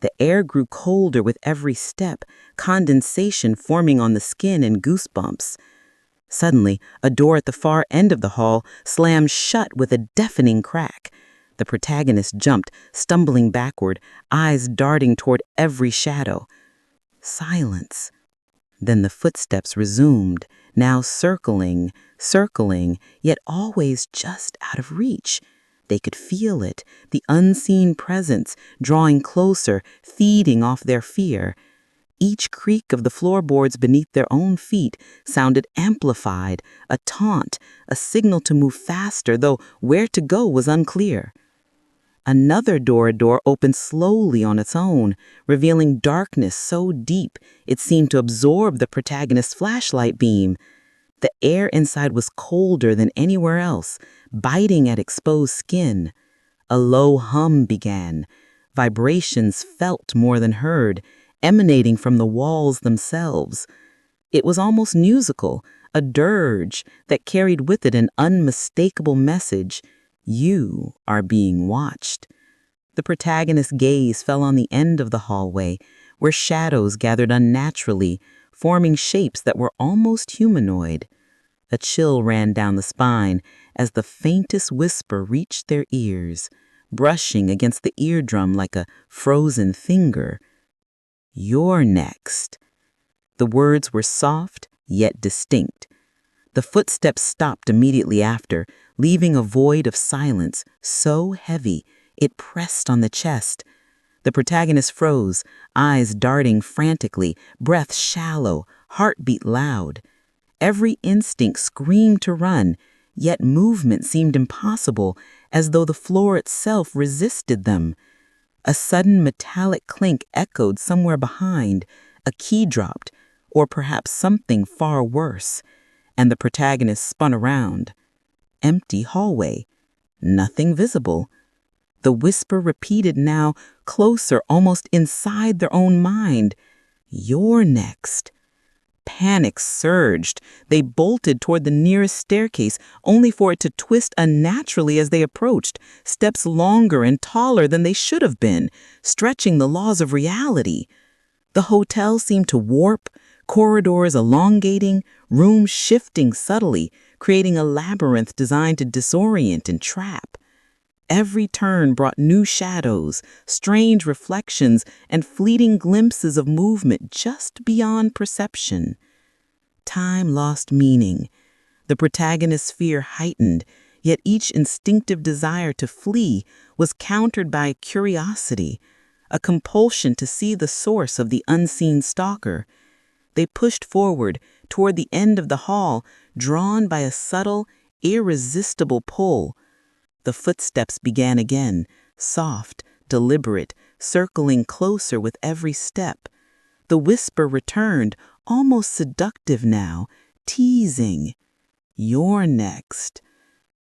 The air grew colder with every step, condensation forming on the skin and goosebumps. Suddenly, a door at the far end of the hall slammed shut with a deafening crack. The protagonist jumped, stumbling backward, eyes darting toward every shadow. Silence. Then the footsteps resumed, now circling, yet always just out of reach. They could feel it, the unseen presence, drawing closer, feeding off their fear. Each creak of the floorboards beneath their own feet sounded amplified, a taunt, a signal to move faster, though where to go was unclear. Another door opened slowly on its own, revealing darkness so deep it seemed to absorb the protagonist's flashlight beam. The air inside was colder than anywhere else, biting at exposed skin. A low hum began, vibrations felt more than heard, emanating from the walls themselves. It was almost musical, a dirge that carried with it an unmistakable message. You are being watched. The protagonist's gaze fell on the end of the hallway, where shadows gathered unnaturally, forming shapes that were almost humanoid. A chill ran down the spine as the faintest whisper reached their ears, brushing against the eardrum like a frozen finger. You're next. The words were soft, yet distinct. The footsteps stopped immediately after, leaving a void of silence so heavy it pressed on the chest. The protagonist froze, eyes darting frantically, breath shallow, heartbeat loud. Every instinct screamed to run, yet movement seemed impossible, as though the floor itself resisted them. A sudden metallic clink echoed somewhere behind, a key dropped, or perhaps something far worse, and the protagonist spun around. Empty hallway, nothing visible. The whisper repeated now, closer, almost inside their own mind. You're next. Panic surged. They bolted toward the nearest staircase, only for it to twist unnaturally as they approached, steps longer and taller than they should have been, stretching the laws of reality. The hotel seemed to warp, corridors elongating, rooms shifting subtly, creating a labyrinth designed to disorient and trap. Every turn brought new shadows, strange reflections, and fleeting glimpses of movement just beyond perception. Time lost meaning. The protagonist's fear heightened, yet each instinctive desire to flee was countered by curiosity, a compulsion to see the source of the unseen stalker. They pushed forward toward the end of the hall, drawn by a subtle, irresistible pull. The footsteps began again, soft, deliberate, circling closer with every step. The whisper returned, almost seductive now, teasing. You're next.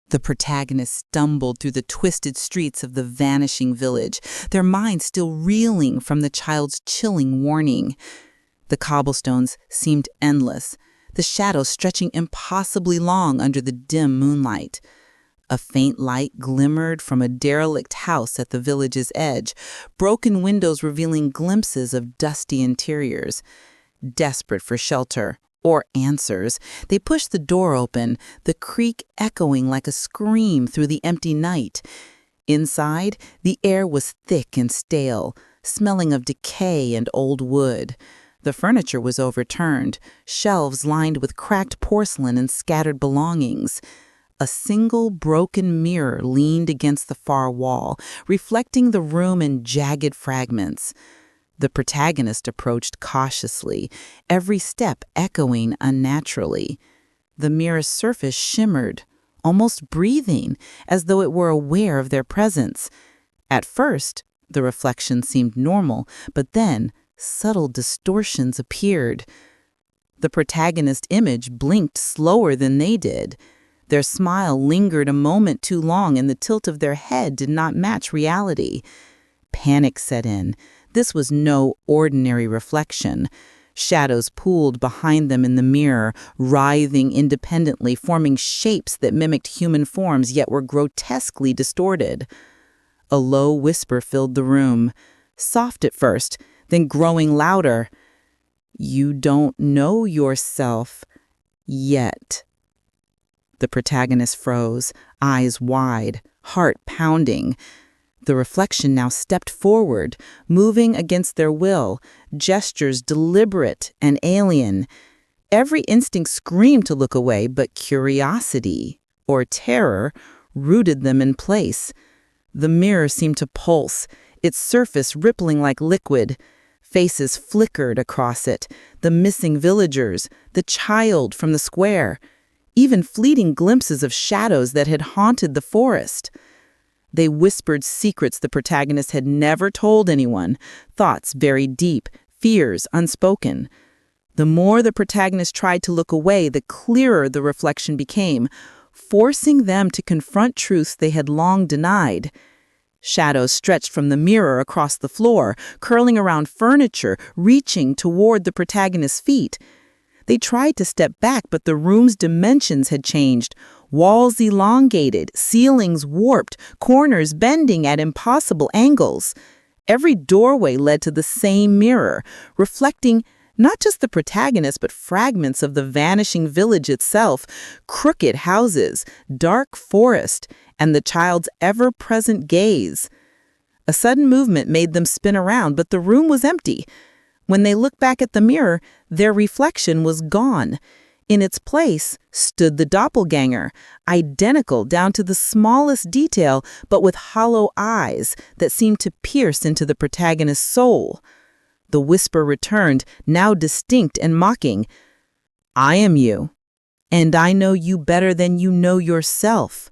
The protagonists stumbled through the twisted streets of the vanishing village, their minds still reeling from the child's chilling warning. The cobblestones seemed endless, the shadows stretching impossibly long under the dim moonlight. A faint light glimmered from a derelict house at the village's edge, broken windows revealing glimpses of dusty interiors. Desperate for shelter or answers, they pushed the door open, the creak echoing like a scream through the empty night. Inside, the air was thick and stale, smelling of decay and old wood. The furniture was overturned, shelves lined with cracked porcelain and scattered belongings. A single broken mirror leaned against the far wall, reflecting the room in jagged fragments. The protagonist approached cautiously, every step echoing unnaturally. The mirror's surface shimmered, almost breathing, as though it were aware of their presence. At first, the reflection seemed normal, but then subtle distortions appeared. The protagonist's image blinked slower than they did. Their smile lingered a moment too long, and the tilt of their head did not match reality. Panic set in. This was no ordinary reflection. Shadows pooled behind them in the mirror, writhing independently, forming shapes that mimicked human forms yet were grotesquely distorted. A low whisper filled the room, soft at first, then growing louder. "You don't know yourself yet." The protagonist froze, eyes wide, heart pounding. The reflection now stepped forward, moving against their will, gestures deliberate and alien. Every instinct screamed to look away, but curiosity, or terror, rooted them in place. The mirror seemed to pulse, its surface rippling like liquid. Faces flickered across it, the missing villagers, the child from the square, even fleeting glimpses of shadows that had haunted the forest. They whispered secrets the protagonist had never told anyone, thoughts buried deep, fears unspoken. The more the protagonist tried to look away, the clearer the reflection became, forcing them to confront truths they had long denied. Shadows stretched from the mirror across the floor, curling around furniture, reaching toward the protagonist's feet. They tried to step back, but the room's dimensions had changed. Walls elongated, ceilings warped, corners bending at impossible angles. Every doorway led to the same mirror, reflecting not just the protagonist, but fragments of the vanishing village itself, crooked houses, dark forest, and the child's ever-present gaze. A sudden movement made them spin around, but the room was empty. When they looked back at the mirror, their reflection was gone. In its place stood the doppelganger, identical down to the smallest detail, but with hollow eyes that seemed to pierce into the protagonist's soul. The whisper returned, now distinct and mocking. "I am you, and I know you better than you know yourself."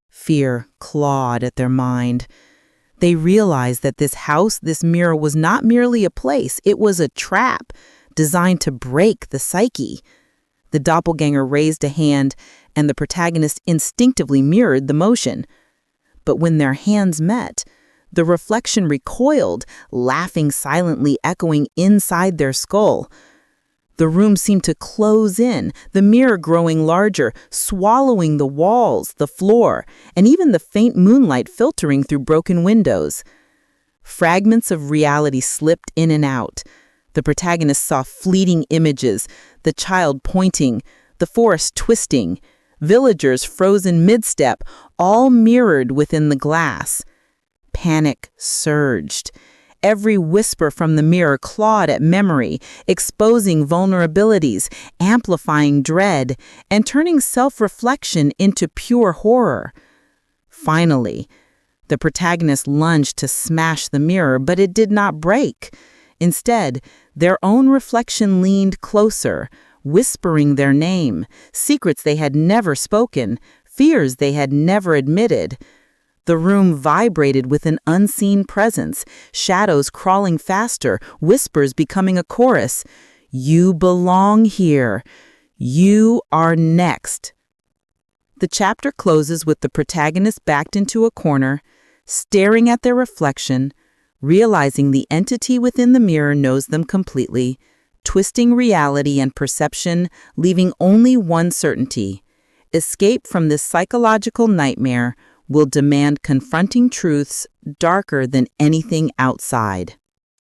Fear clawed at their mind. They realized that this house, this mirror, was not merely a place, it was a trap designed to break the psyche. The doppelganger raised a hand, and the protagonist instinctively mirrored the motion. But when their hands met, the reflection recoiled, laughing silently, echoing inside their skull. The room seemed to close in, the mirror growing larger, swallowing the walls, the floor, and even the faint moonlight filtering through broken windows. Fragments of reality slipped in and out. The protagonist saw fleeting images, the child pointing, the forest twisting, villagers frozen mid-step, all mirrored within the glass. Panic surged. Every whisper from the mirror clawed at memory, exposing vulnerabilities, amplifying dread, and turning self-reflection into pure horror. Finally, the protagonist lunged to smash the mirror, but it did not break. Instead, their own reflection leaned closer, whispering their name, secrets they had never spoken, fears they had never admitted. The room vibrated with an unseen presence, shadows crawling faster, whispers becoming a chorus. "You belong here. You are next. The chapter closes with the protagonist backed into a corner, staring at their reflection, realizing the entity within the mirror knows them completely, twisting reality and perception, leaving only one certainty. Escape from this psychological nightmare will demand confronting truths darker than anything outside.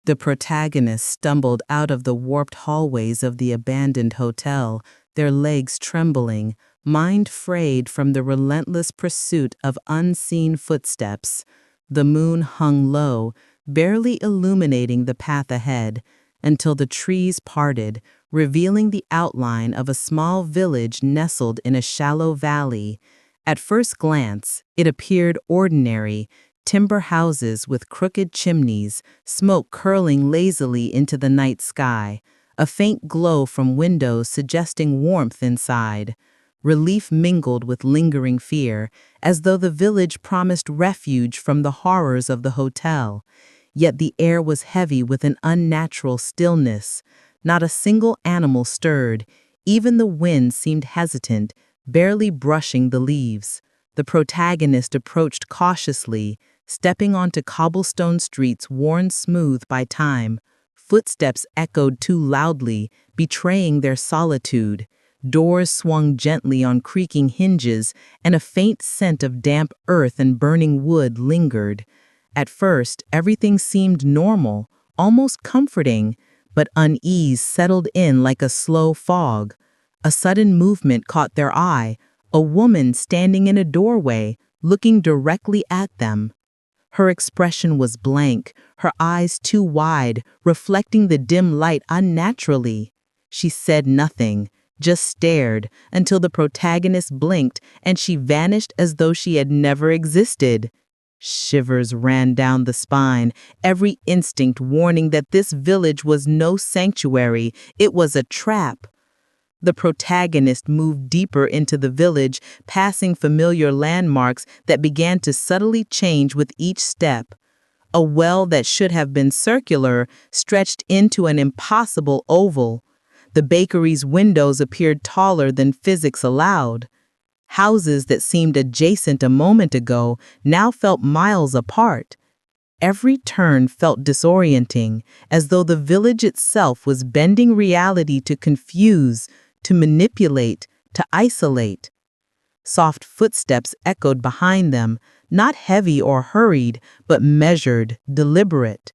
The protagonist stumbled out of the warped hallways of the abandoned hotel, their legs trembling, mind frayed from the relentless pursuit of unseen footsteps. The moon hung low, barely illuminating the path ahead, until the trees parted, revealing the outline of a small village nestled in a shallow valley. At first glance, it appeared ordinary: timber houses with crooked chimneys, smoke curling lazily into the night sky, a faint glow from windows suggesting warmth inside. Relief mingled with lingering fear, as though the village promised refuge from the horrors of the hotel. Yet the air was heavy with an unnatural stillness. Not a single animal stirred. Even the wind seemed hesitant, barely brushing the leaves. The protagonist approached cautiously, stepping onto cobblestone streets worn smooth by time. Footsteps echoed too loudly, betraying their solitude. Doors swung gently on creaking hinges, and a faint scent of damp earth and burning wood lingered. At first, everything seemed normal, almost comforting, but unease settled in like a slow fog. A sudden movement caught their eye, a woman standing in a doorway, looking directly at them. Her expression was blank, her eyes too wide, reflecting the dim light unnaturally. She said nothing, just stared, until the protagonist blinked and she vanished as though she had never existed. Shivers ran down the spine, every instinct warning that this village was no sanctuary, it was a trap. The protagonist moved deeper into the village, passing familiar landmarks that began to subtly change with each step. A well that should have been circular stretched into an impossible oval. The bakery's windows appeared taller than physics allowed. Houses that seemed adjacent a moment ago now felt miles apart. Every turn felt disorienting, as though the village itself was bending reality to confuse, to manipulate, to isolate. Soft footsteps echoed behind them, not heavy or hurried, but measured, deliberate.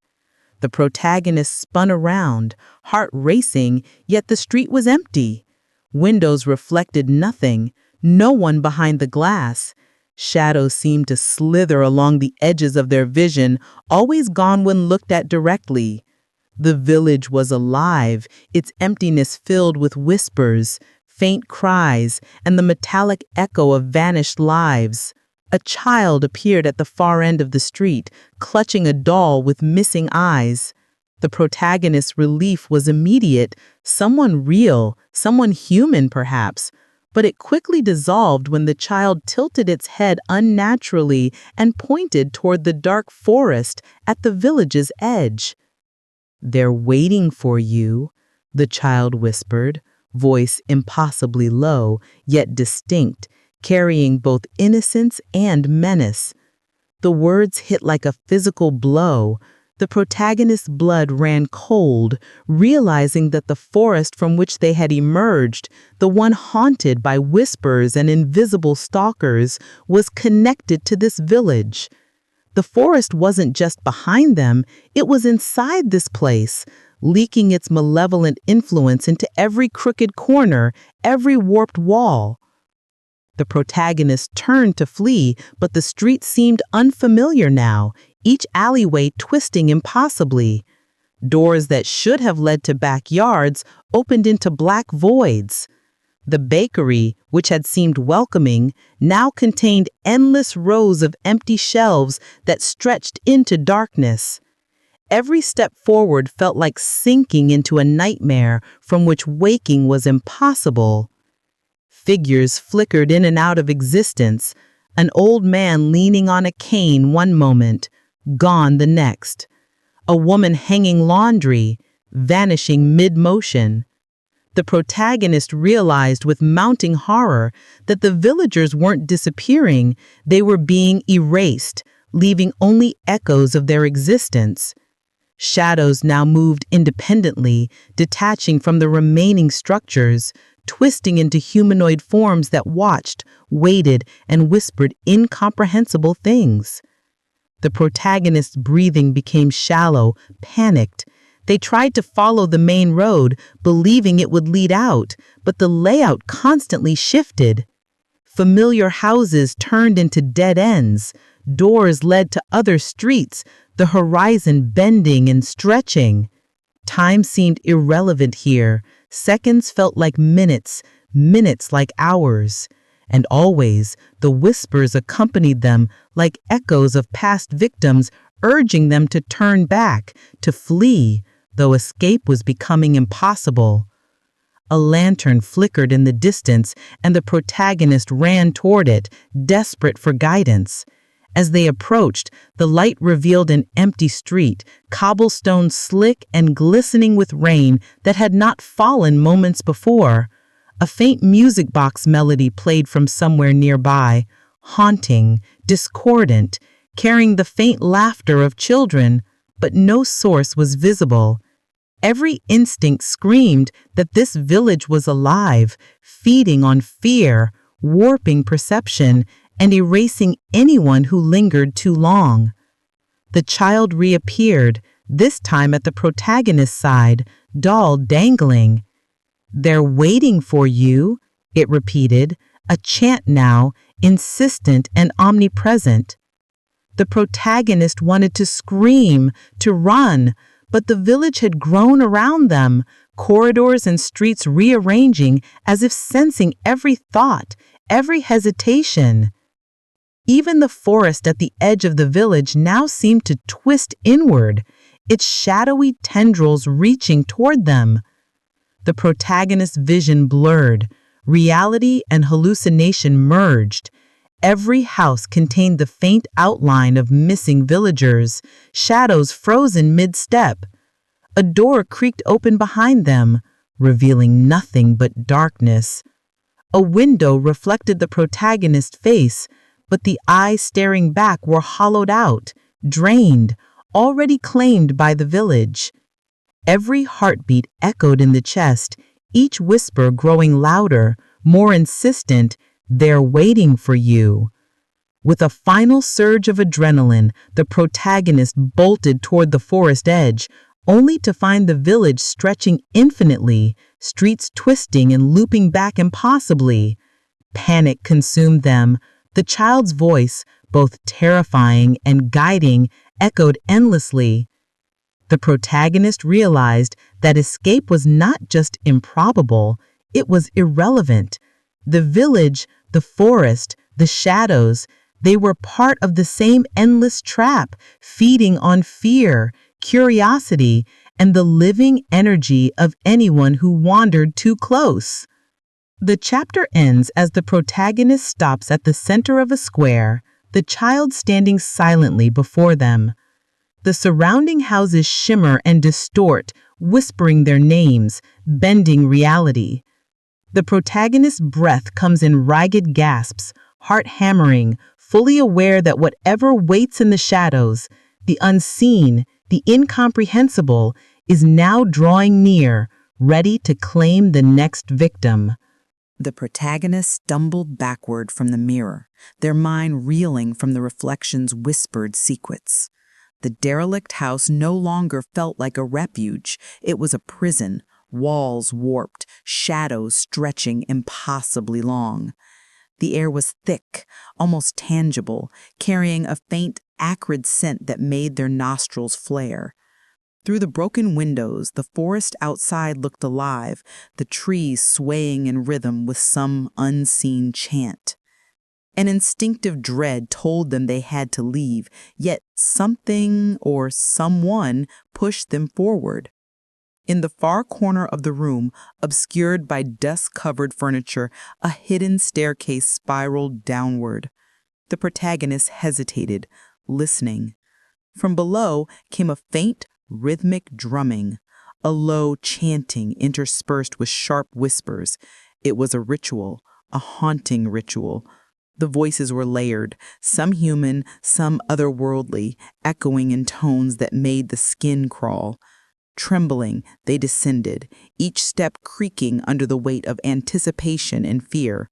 The protagonist spun around, heart racing, yet the street was empty. Windows reflected nothing, no one behind the glass. Shadows seemed to slither along the edges of their vision, always gone when looked at directly. The village was alive, its emptiness filled with whispers, faint cries, and the metallic echo of vanished lives. A child appeared at the far end of the street, clutching a doll with missing eyes. The protagonist's relief was immediate, someone real, someone human perhaps, but it quickly dissolved when the child tilted its head unnaturally and pointed toward the dark forest at the village's edge. "They're waiting for you," the child whispered, voice impossibly low, yet distinct, carrying both innocence and menace. The words hit like a physical blow. The protagonist's blood ran cold, realizing that the forest from which they had emerged, the one haunted by whispers and invisible stalkers, was connected to this village. The forest wasn't just behind them, it was inside this place, leaking its malevolent influence into every crooked corner, every warped wall. The protagonist turned to flee, but the street seemed unfamiliar now, each alleyway twisting impossibly. Doors that should have led to backyards opened into black voids. The bakery, which had seemed welcoming, now contained endless rows of empty shelves that stretched into darkness. Every step forward felt like sinking into a nightmare from which waking was impossible. Figures flickered in and out of existence, an old man leaning on a cane one moment, gone the next. A woman hanging laundry, vanishing mid-motion. The protagonist realized with mounting horror that the villagers weren't disappearing, they were being erased, leaving only echoes of their existence. Shadows now moved independently, detaching from the remaining structures, twisting into humanoid forms that watched, waited, and whispered incomprehensible things. The protagonist's breathing became shallow, panicked. They tried to follow the main road, believing it would lead out, but the layout constantly shifted. Familiar houses turned into dead ends. Doors led to other streets, the horizon bending and stretching. Time seemed irrelevant here. Seconds felt like minutes, minutes like hours. And always, the whispers accompanied them like echoes of past victims, urging them to turn back, to flee, though escape was becoming impossible. A lantern flickered in the distance, and the protagonist ran toward it, desperate for guidance. As they approached, the light revealed an empty street, cobblestones slick and glistening with rain that had not fallen moments before. A faint music box melody played from somewhere nearby, haunting, discordant, carrying the faint laughter of children, but no source was visible. Every instinct screamed that this village was alive, feeding on fear, warping perception, and erasing anyone who lingered too long. The child reappeared, this time at the protagonist's side, doll dangling. "They're waiting for you," it repeated, a chant now, insistent and omnipresent. The protagonist wanted to scream, to run, but the village had grown around them, corridors and streets rearranging as if sensing every thought, every hesitation. Even the forest at the edge of the village now seemed to twist inward, its shadowy tendrils reaching toward them. The protagonist's vision blurred, reality and hallucination merged. Every house contained the faint outline of missing villagers, shadows frozen mid-step. A door creaked open behind them, revealing nothing but darkness. A window reflected the protagonist's face, but the eyes staring back were hollowed out, drained, already claimed by the village. Every heartbeat echoed in the chest, each whisper growing louder, more insistent, "They're waiting for you." With a final surge of adrenaline, the protagonist bolted toward the forest edge, only to find the village stretching infinitely, streets twisting and looping back impossibly. Panic consumed them. The child's voice, both terrifying and guiding, echoed endlessly. The protagonist realized that escape was not just improbable, it was irrelevant. The village, the forest, the shadows, they were part of the same endless trap, feeding on fear, curiosity, and the living energy of anyone who wandered too close. The chapter ends as the protagonist stops at the center of a square, the child standing silently before them. The surrounding houses shimmer and distort, whispering their names, bending reality. The protagonist's breath comes in ragged gasps, heart hammering, fully aware that whatever waits in the shadows, the unseen, the incomprehensible, is now drawing near, ready to claim the next victim. The protagonists stumbled backward from the mirror, their mind reeling from the reflection's whispered secrets. The derelict house no longer felt like a refuge. It was a prison, walls warped, shadows stretching impossibly long. The air was thick, almost tangible, carrying a faint, acrid scent that made their nostrils flare. Through the broken windows, the forest outside looked alive, the trees swaying in rhythm with some unseen chant. An instinctive dread told them they had to leave, yet something or someone pushed them forward. In the far corner of the room, obscured by dust-covered furniture, a hidden staircase spiraled downward. The protagonist hesitated, listening. From below came a faint, rhythmic drumming, a low chanting interspersed with sharp whispers. It was a ritual, a haunting ritual. The voices were layered, some human, some otherworldly, echoing in tones that made the skin crawl. Trembling, they descended, each step creaking under the weight of anticipation and fear.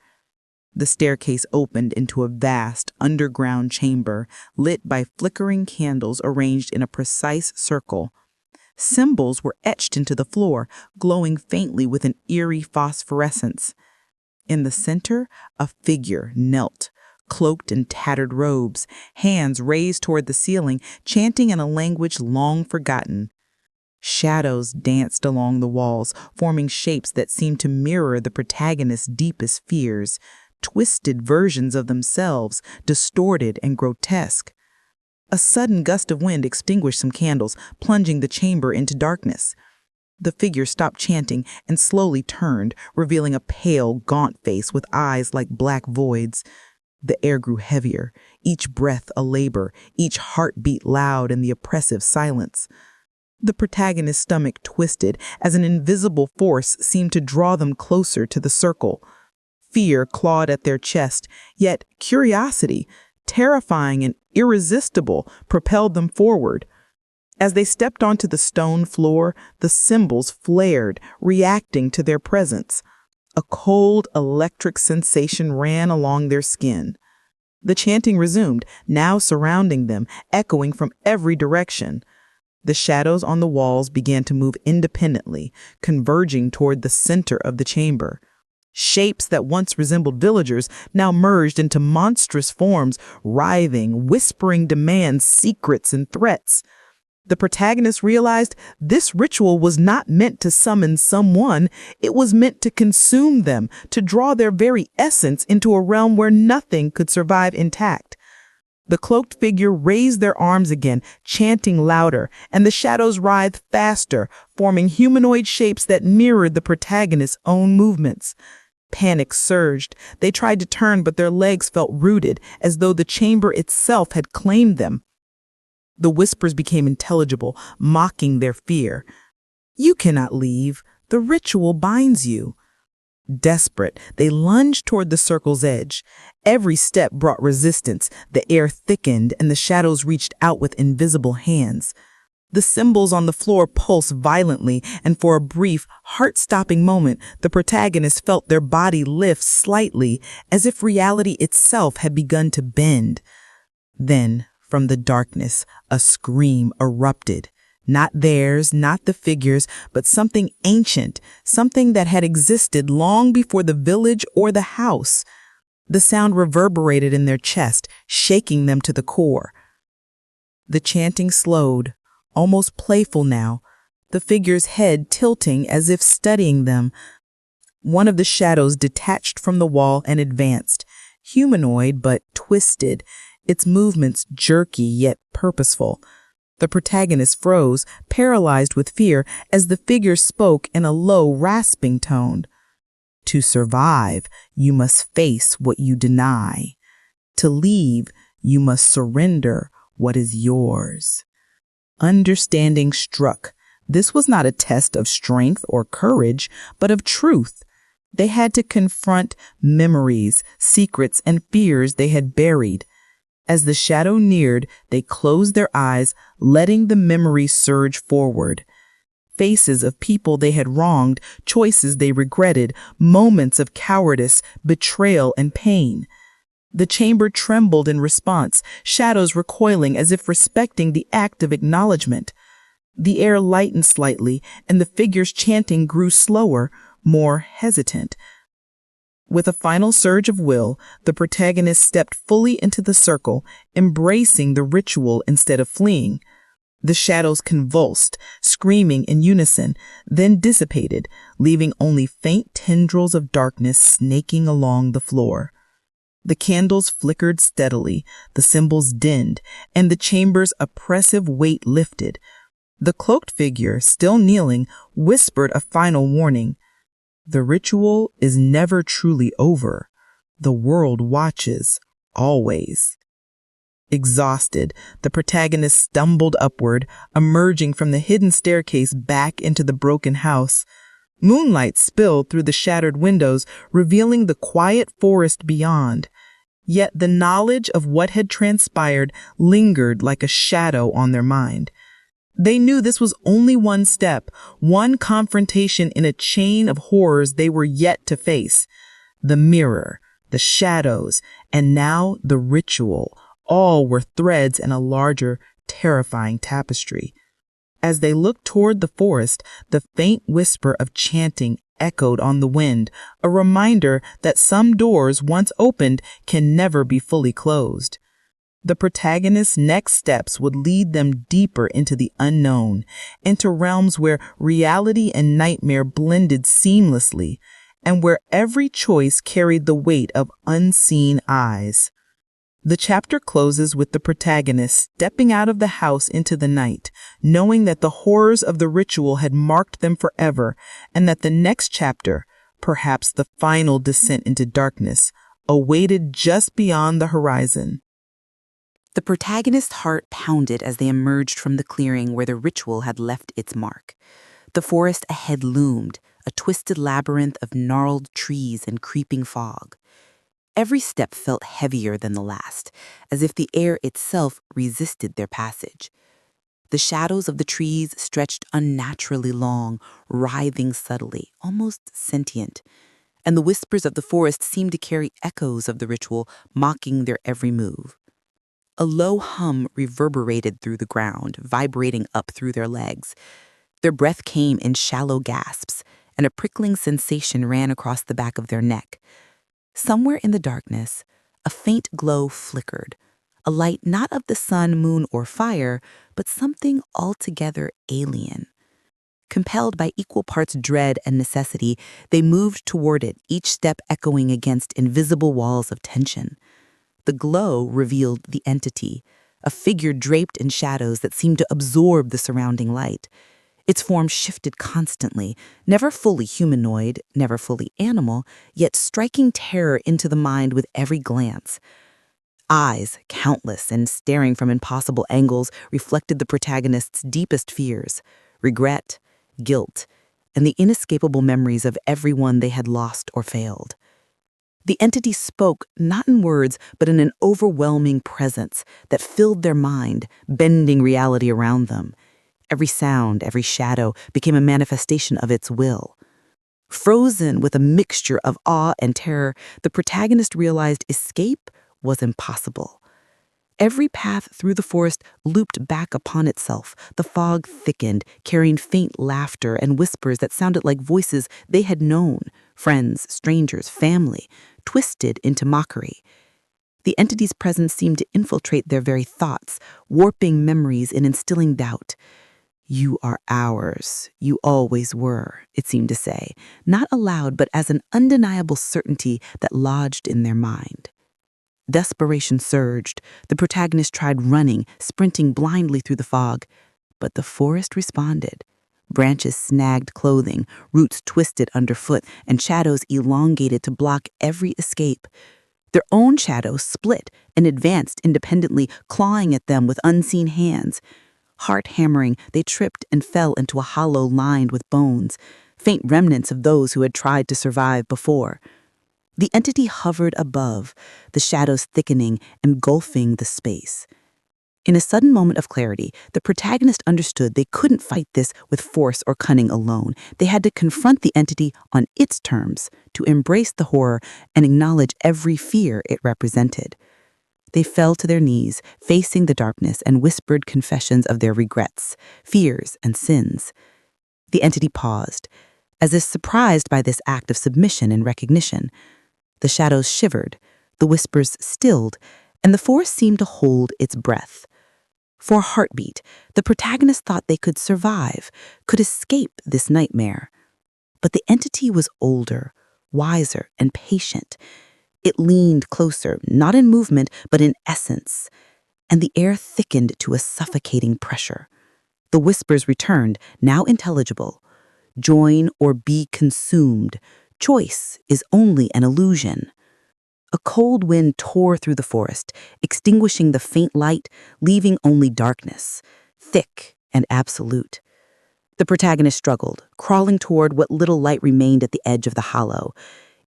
The staircase opened into a vast, underground chamber, lit by flickering candles arranged in a precise circle. Symbols were etched into the floor, glowing faintly with an eerie phosphorescence. In the center, a figure knelt, cloaked in tattered robes, hands raised toward the ceiling, chanting in a language long forgotten. Shadows danced along the walls, forming shapes that seemed to mirror the protagonist's deepest fears, twisted versions of themselves, distorted and grotesque. A sudden gust of wind extinguished some candles, plunging the chamber into darkness. The figure stopped chanting and slowly turned, revealing a pale, gaunt face with eyes like black voids. The air grew heavier, each breath a labor, each heartbeat loud in the oppressive silence. The protagonist's stomach twisted as an invisible force seemed to draw them closer to the circle. Fear clawed at their chest, yet curiosity, terrifying and irresistible, propelled them forward. As they stepped onto the stone floor, the symbols flared, reacting to their presence. A cold, electric sensation ran along their skin. The chanting resumed, now surrounding them, echoing from every direction. The shadows on the walls began to move independently, converging toward the center of the chamber. Shapes that once resembled villagers now merged into monstrous forms, writhing, whispering demands, secrets, and threats. The protagonist realized this ritual was not meant to summon someone, it was meant to consume them, to draw their very essence into a realm where nothing could survive intact. The cloaked figure raised their arms again, chanting louder, and the shadows writhed faster, forming humanoid shapes that mirrored the protagonist's own movements. Panic surged. They tried to turn, but their legs felt rooted, as though the chamber itself had claimed them. The whispers became intelligible, mocking their fear. "You cannot leave. The ritual binds you." Desperate, they lunged toward the circle's edge. Every step brought resistance, the air thickened, and the shadows reached out with invisible hands. The symbols on the floor pulsed violently, and for a brief, heart-stopping moment, the protagonist felt their body lift slightly, as if reality itself had begun to bend. Then, from the darkness, a scream erupted. Not theirs, not the figures, but something ancient, something that had existed long before the village or the house. The sound reverberated in their chest, shaking them to the core. The chanting slowed, almost playful now, the figure's head tilting as if studying them. One of the shadows detached from the wall and advanced, humanoid but twisted, its movements jerky yet purposeful. The protagonist froze, paralyzed with fear, as the figure spoke in a low, rasping tone. "To survive, you must face what you deny. To leave, you must surrender what is yours." Understanding struck. This was not a test of strength or courage, but of truth. They had to confront memories, secrets, and fears they had buried. As the shadow neared, they closed their eyes, letting the memories surge forward. Faces of people they had wronged, choices they regretted, moments of cowardice, betrayal, and pain. The chamber trembled in response, shadows recoiling as if respecting the act of acknowledgement. The air lightened slightly, and the figure's chanting grew slower, more hesitant. With a final surge of will, the protagonist stepped fully into the circle, embracing the ritual instead of fleeing. The shadows convulsed, screaming in unison, then dissipated, leaving only faint tendrils of darkness snaking along the floor. The candles flickered steadily, the symbols dinned, and the chamber's oppressive weight lifted. The cloaked figure, still kneeling, whispered a final warning. "The ritual is never truly over. The world watches, always." Exhausted, the protagonist stumbled upward, emerging from the hidden staircase back into the broken house. Moonlight spilled through the shattered windows, revealing the quiet forest beyond. Yet the knowledge of what had transpired lingered like a shadow on their mind. They knew this was only one step, one confrontation in a chain of horrors they were yet to face. The mirror, the shadows, and now the ritual, all were threads in a larger, terrifying tapestry. As they looked toward the forest, the faint whisper of chanting echoed on the wind, a reminder that some doors, once opened, can never be fully closed. The protagonist's next steps would lead them deeper into the unknown, into realms where reality and nightmare blended seamlessly, and where every choice carried the weight of unseen eyes. The chapter closes with the protagonist stepping out of the house into the night, knowing that the horrors of the ritual had marked them forever, and that the next chapter, perhaps the final descent into darkness, awaited just beyond the horizon. The protagonist's heart pounded as they emerged from the clearing where the ritual had left its mark. The forest ahead loomed, a twisted labyrinth of gnarled trees and creeping fog. Every step felt heavier than the last, as if the air itself resisted their passage. The shadows of the trees stretched unnaturally long, writhing subtly, almost sentient, and the whispers of the forest seemed to carry echoes of the ritual, mocking their every move. A low hum reverberated through the ground, vibrating up through their legs. Their breath came in shallow gasps, and a prickling sensation ran across the back of their neck. Somewhere in the darkness, a faint glow flickered, a light not of the sun, moon, or fire, but something altogether alien. Compelled by equal parts dread and necessity, they moved toward it, each step echoing against invisible walls of tension. The glow revealed the entity, a figure draped in shadows that seemed to absorb the surrounding light. Its form shifted constantly, never fully humanoid, never fully animal, yet striking terror into the mind with every glance. Eyes, countless and staring from impossible angles, reflected the protagonist's deepest fears, regret, guilt, and the inescapable memories of everyone they had lost or failed. The entity spoke not in words, but in an overwhelming presence that filled their mind, bending reality around them. Every sound, every shadow became a manifestation of its will. Frozen with a mixture of awe and terror, the protagonist realized escape was impossible. Every path through the forest looped back upon itself. The fog thickened, carrying faint laughter and whispers that sounded like voices they had known, friends, strangers, family, twisted into mockery. The entity's presence seemed to infiltrate their very thoughts, warping memories and instilling doubt. "You are ours. You always were," it seemed to say, not aloud but as an undeniable certainty that lodged in their mind. Desperation surged. The protagonist tried running, sprinting blindly through the fog. But the forest responded. Branches snagged clothing, roots twisted underfoot, and shadows elongated to block every escape. Their own shadows split and advanced independently, clawing at them with unseen hands. Heart-hammering, they tripped and fell into a hollow lined with bones, faint remnants of those who had tried to survive before. The entity hovered above, the shadows thickening, engulfing the space. In a sudden moment of clarity, the protagonist understood they couldn't fight this with force or cunning alone. They had to confront the entity on its terms, to embrace the horror and acknowledge every fear it represented. They fell to their knees, facing the darkness, and whispered confessions of their regrets, fears, and sins. The entity paused, as if surprised by this act of submission and recognition. The shadows shivered, the whispers stilled, and the forest seemed to hold its breath. For a heartbeat, the protagonist thought they could survive, could escape this nightmare. But the entity was older, wiser, and patient. It leaned closer, not in movement, but in essence, and the air thickened to a suffocating pressure. The whispers returned, now intelligible. "Join or be consumed. Choice is only an illusion." A cold wind tore through the forest, extinguishing the faint light, leaving only darkness, thick and absolute. The protagonist struggled, crawling toward what little light remained at the edge of the hollow.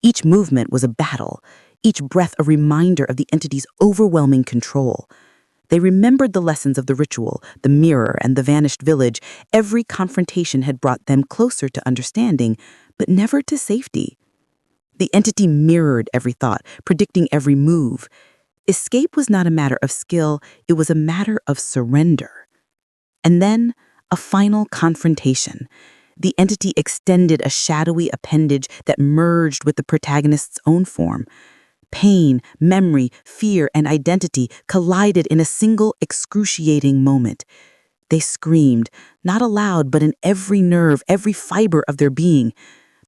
Each movement was a battle, each breath a reminder of the entity's overwhelming control. They remembered the lessons of the ritual, the mirror, and the vanished village. Every confrontation had brought them closer to understanding, but never to safety. The entity mirrored every thought, predicting every move. Escape was not a matter of skill, it was a matter of surrender. And then, a final confrontation. The entity extended a shadowy appendage that merged with the protagonist's own form. Pain, memory, fear, and identity collided in a single excruciating moment. They screamed, not aloud, but in every nerve, every fiber of their being.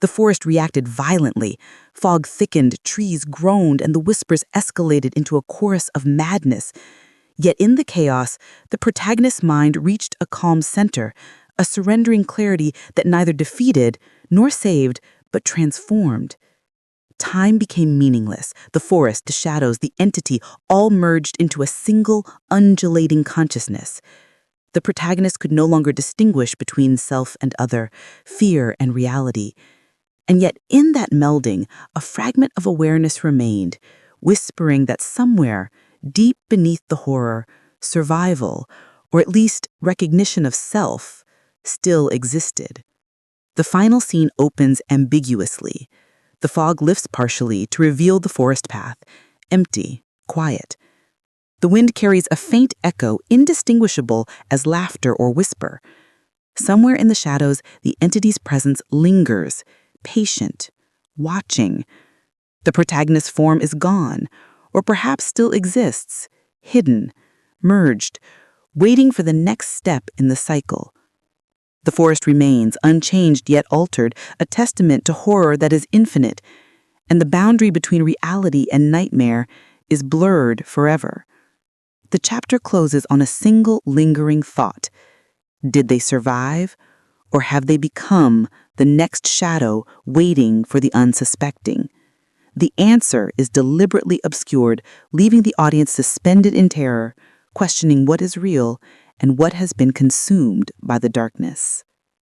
The forest reacted violently. Fog thickened, trees groaned, and the whispers escalated into a chorus of madness. Yet in the chaos, the protagonist's mind reached a calm center, a surrendering clarity that neither defeated nor saved, but transformed. Time became meaningless. The forest, the shadows, the entity, all merged into a single, undulating consciousness. The protagonist could no longer distinguish between self and other, fear and reality. And yet in that melding, a fragment of awareness remained, whispering that somewhere, deep beneath the horror, survival, or at least recognition of self, still existed. The final scene opens ambiguously. The fog lifts partially to reveal the forest path, empty, quiet. The wind carries a faint echo indistinguishable as laughter or whisper. Somewhere in the shadows, the entity's presence lingers, patient, watching. The protagonist's form is gone, or perhaps still exists, hidden, merged, waiting for the next step in the cycle. The forest remains, unchanged yet altered, a testament to horror that is infinite, and the boundary between reality and nightmare is blurred forever. The chapter closes on a single lingering thought. Did they survive, or have they become the next shadow waiting for the unsuspecting? The answer is deliberately obscured, leaving the audience suspended in terror, questioning what is real and what has been consumed by the darkness.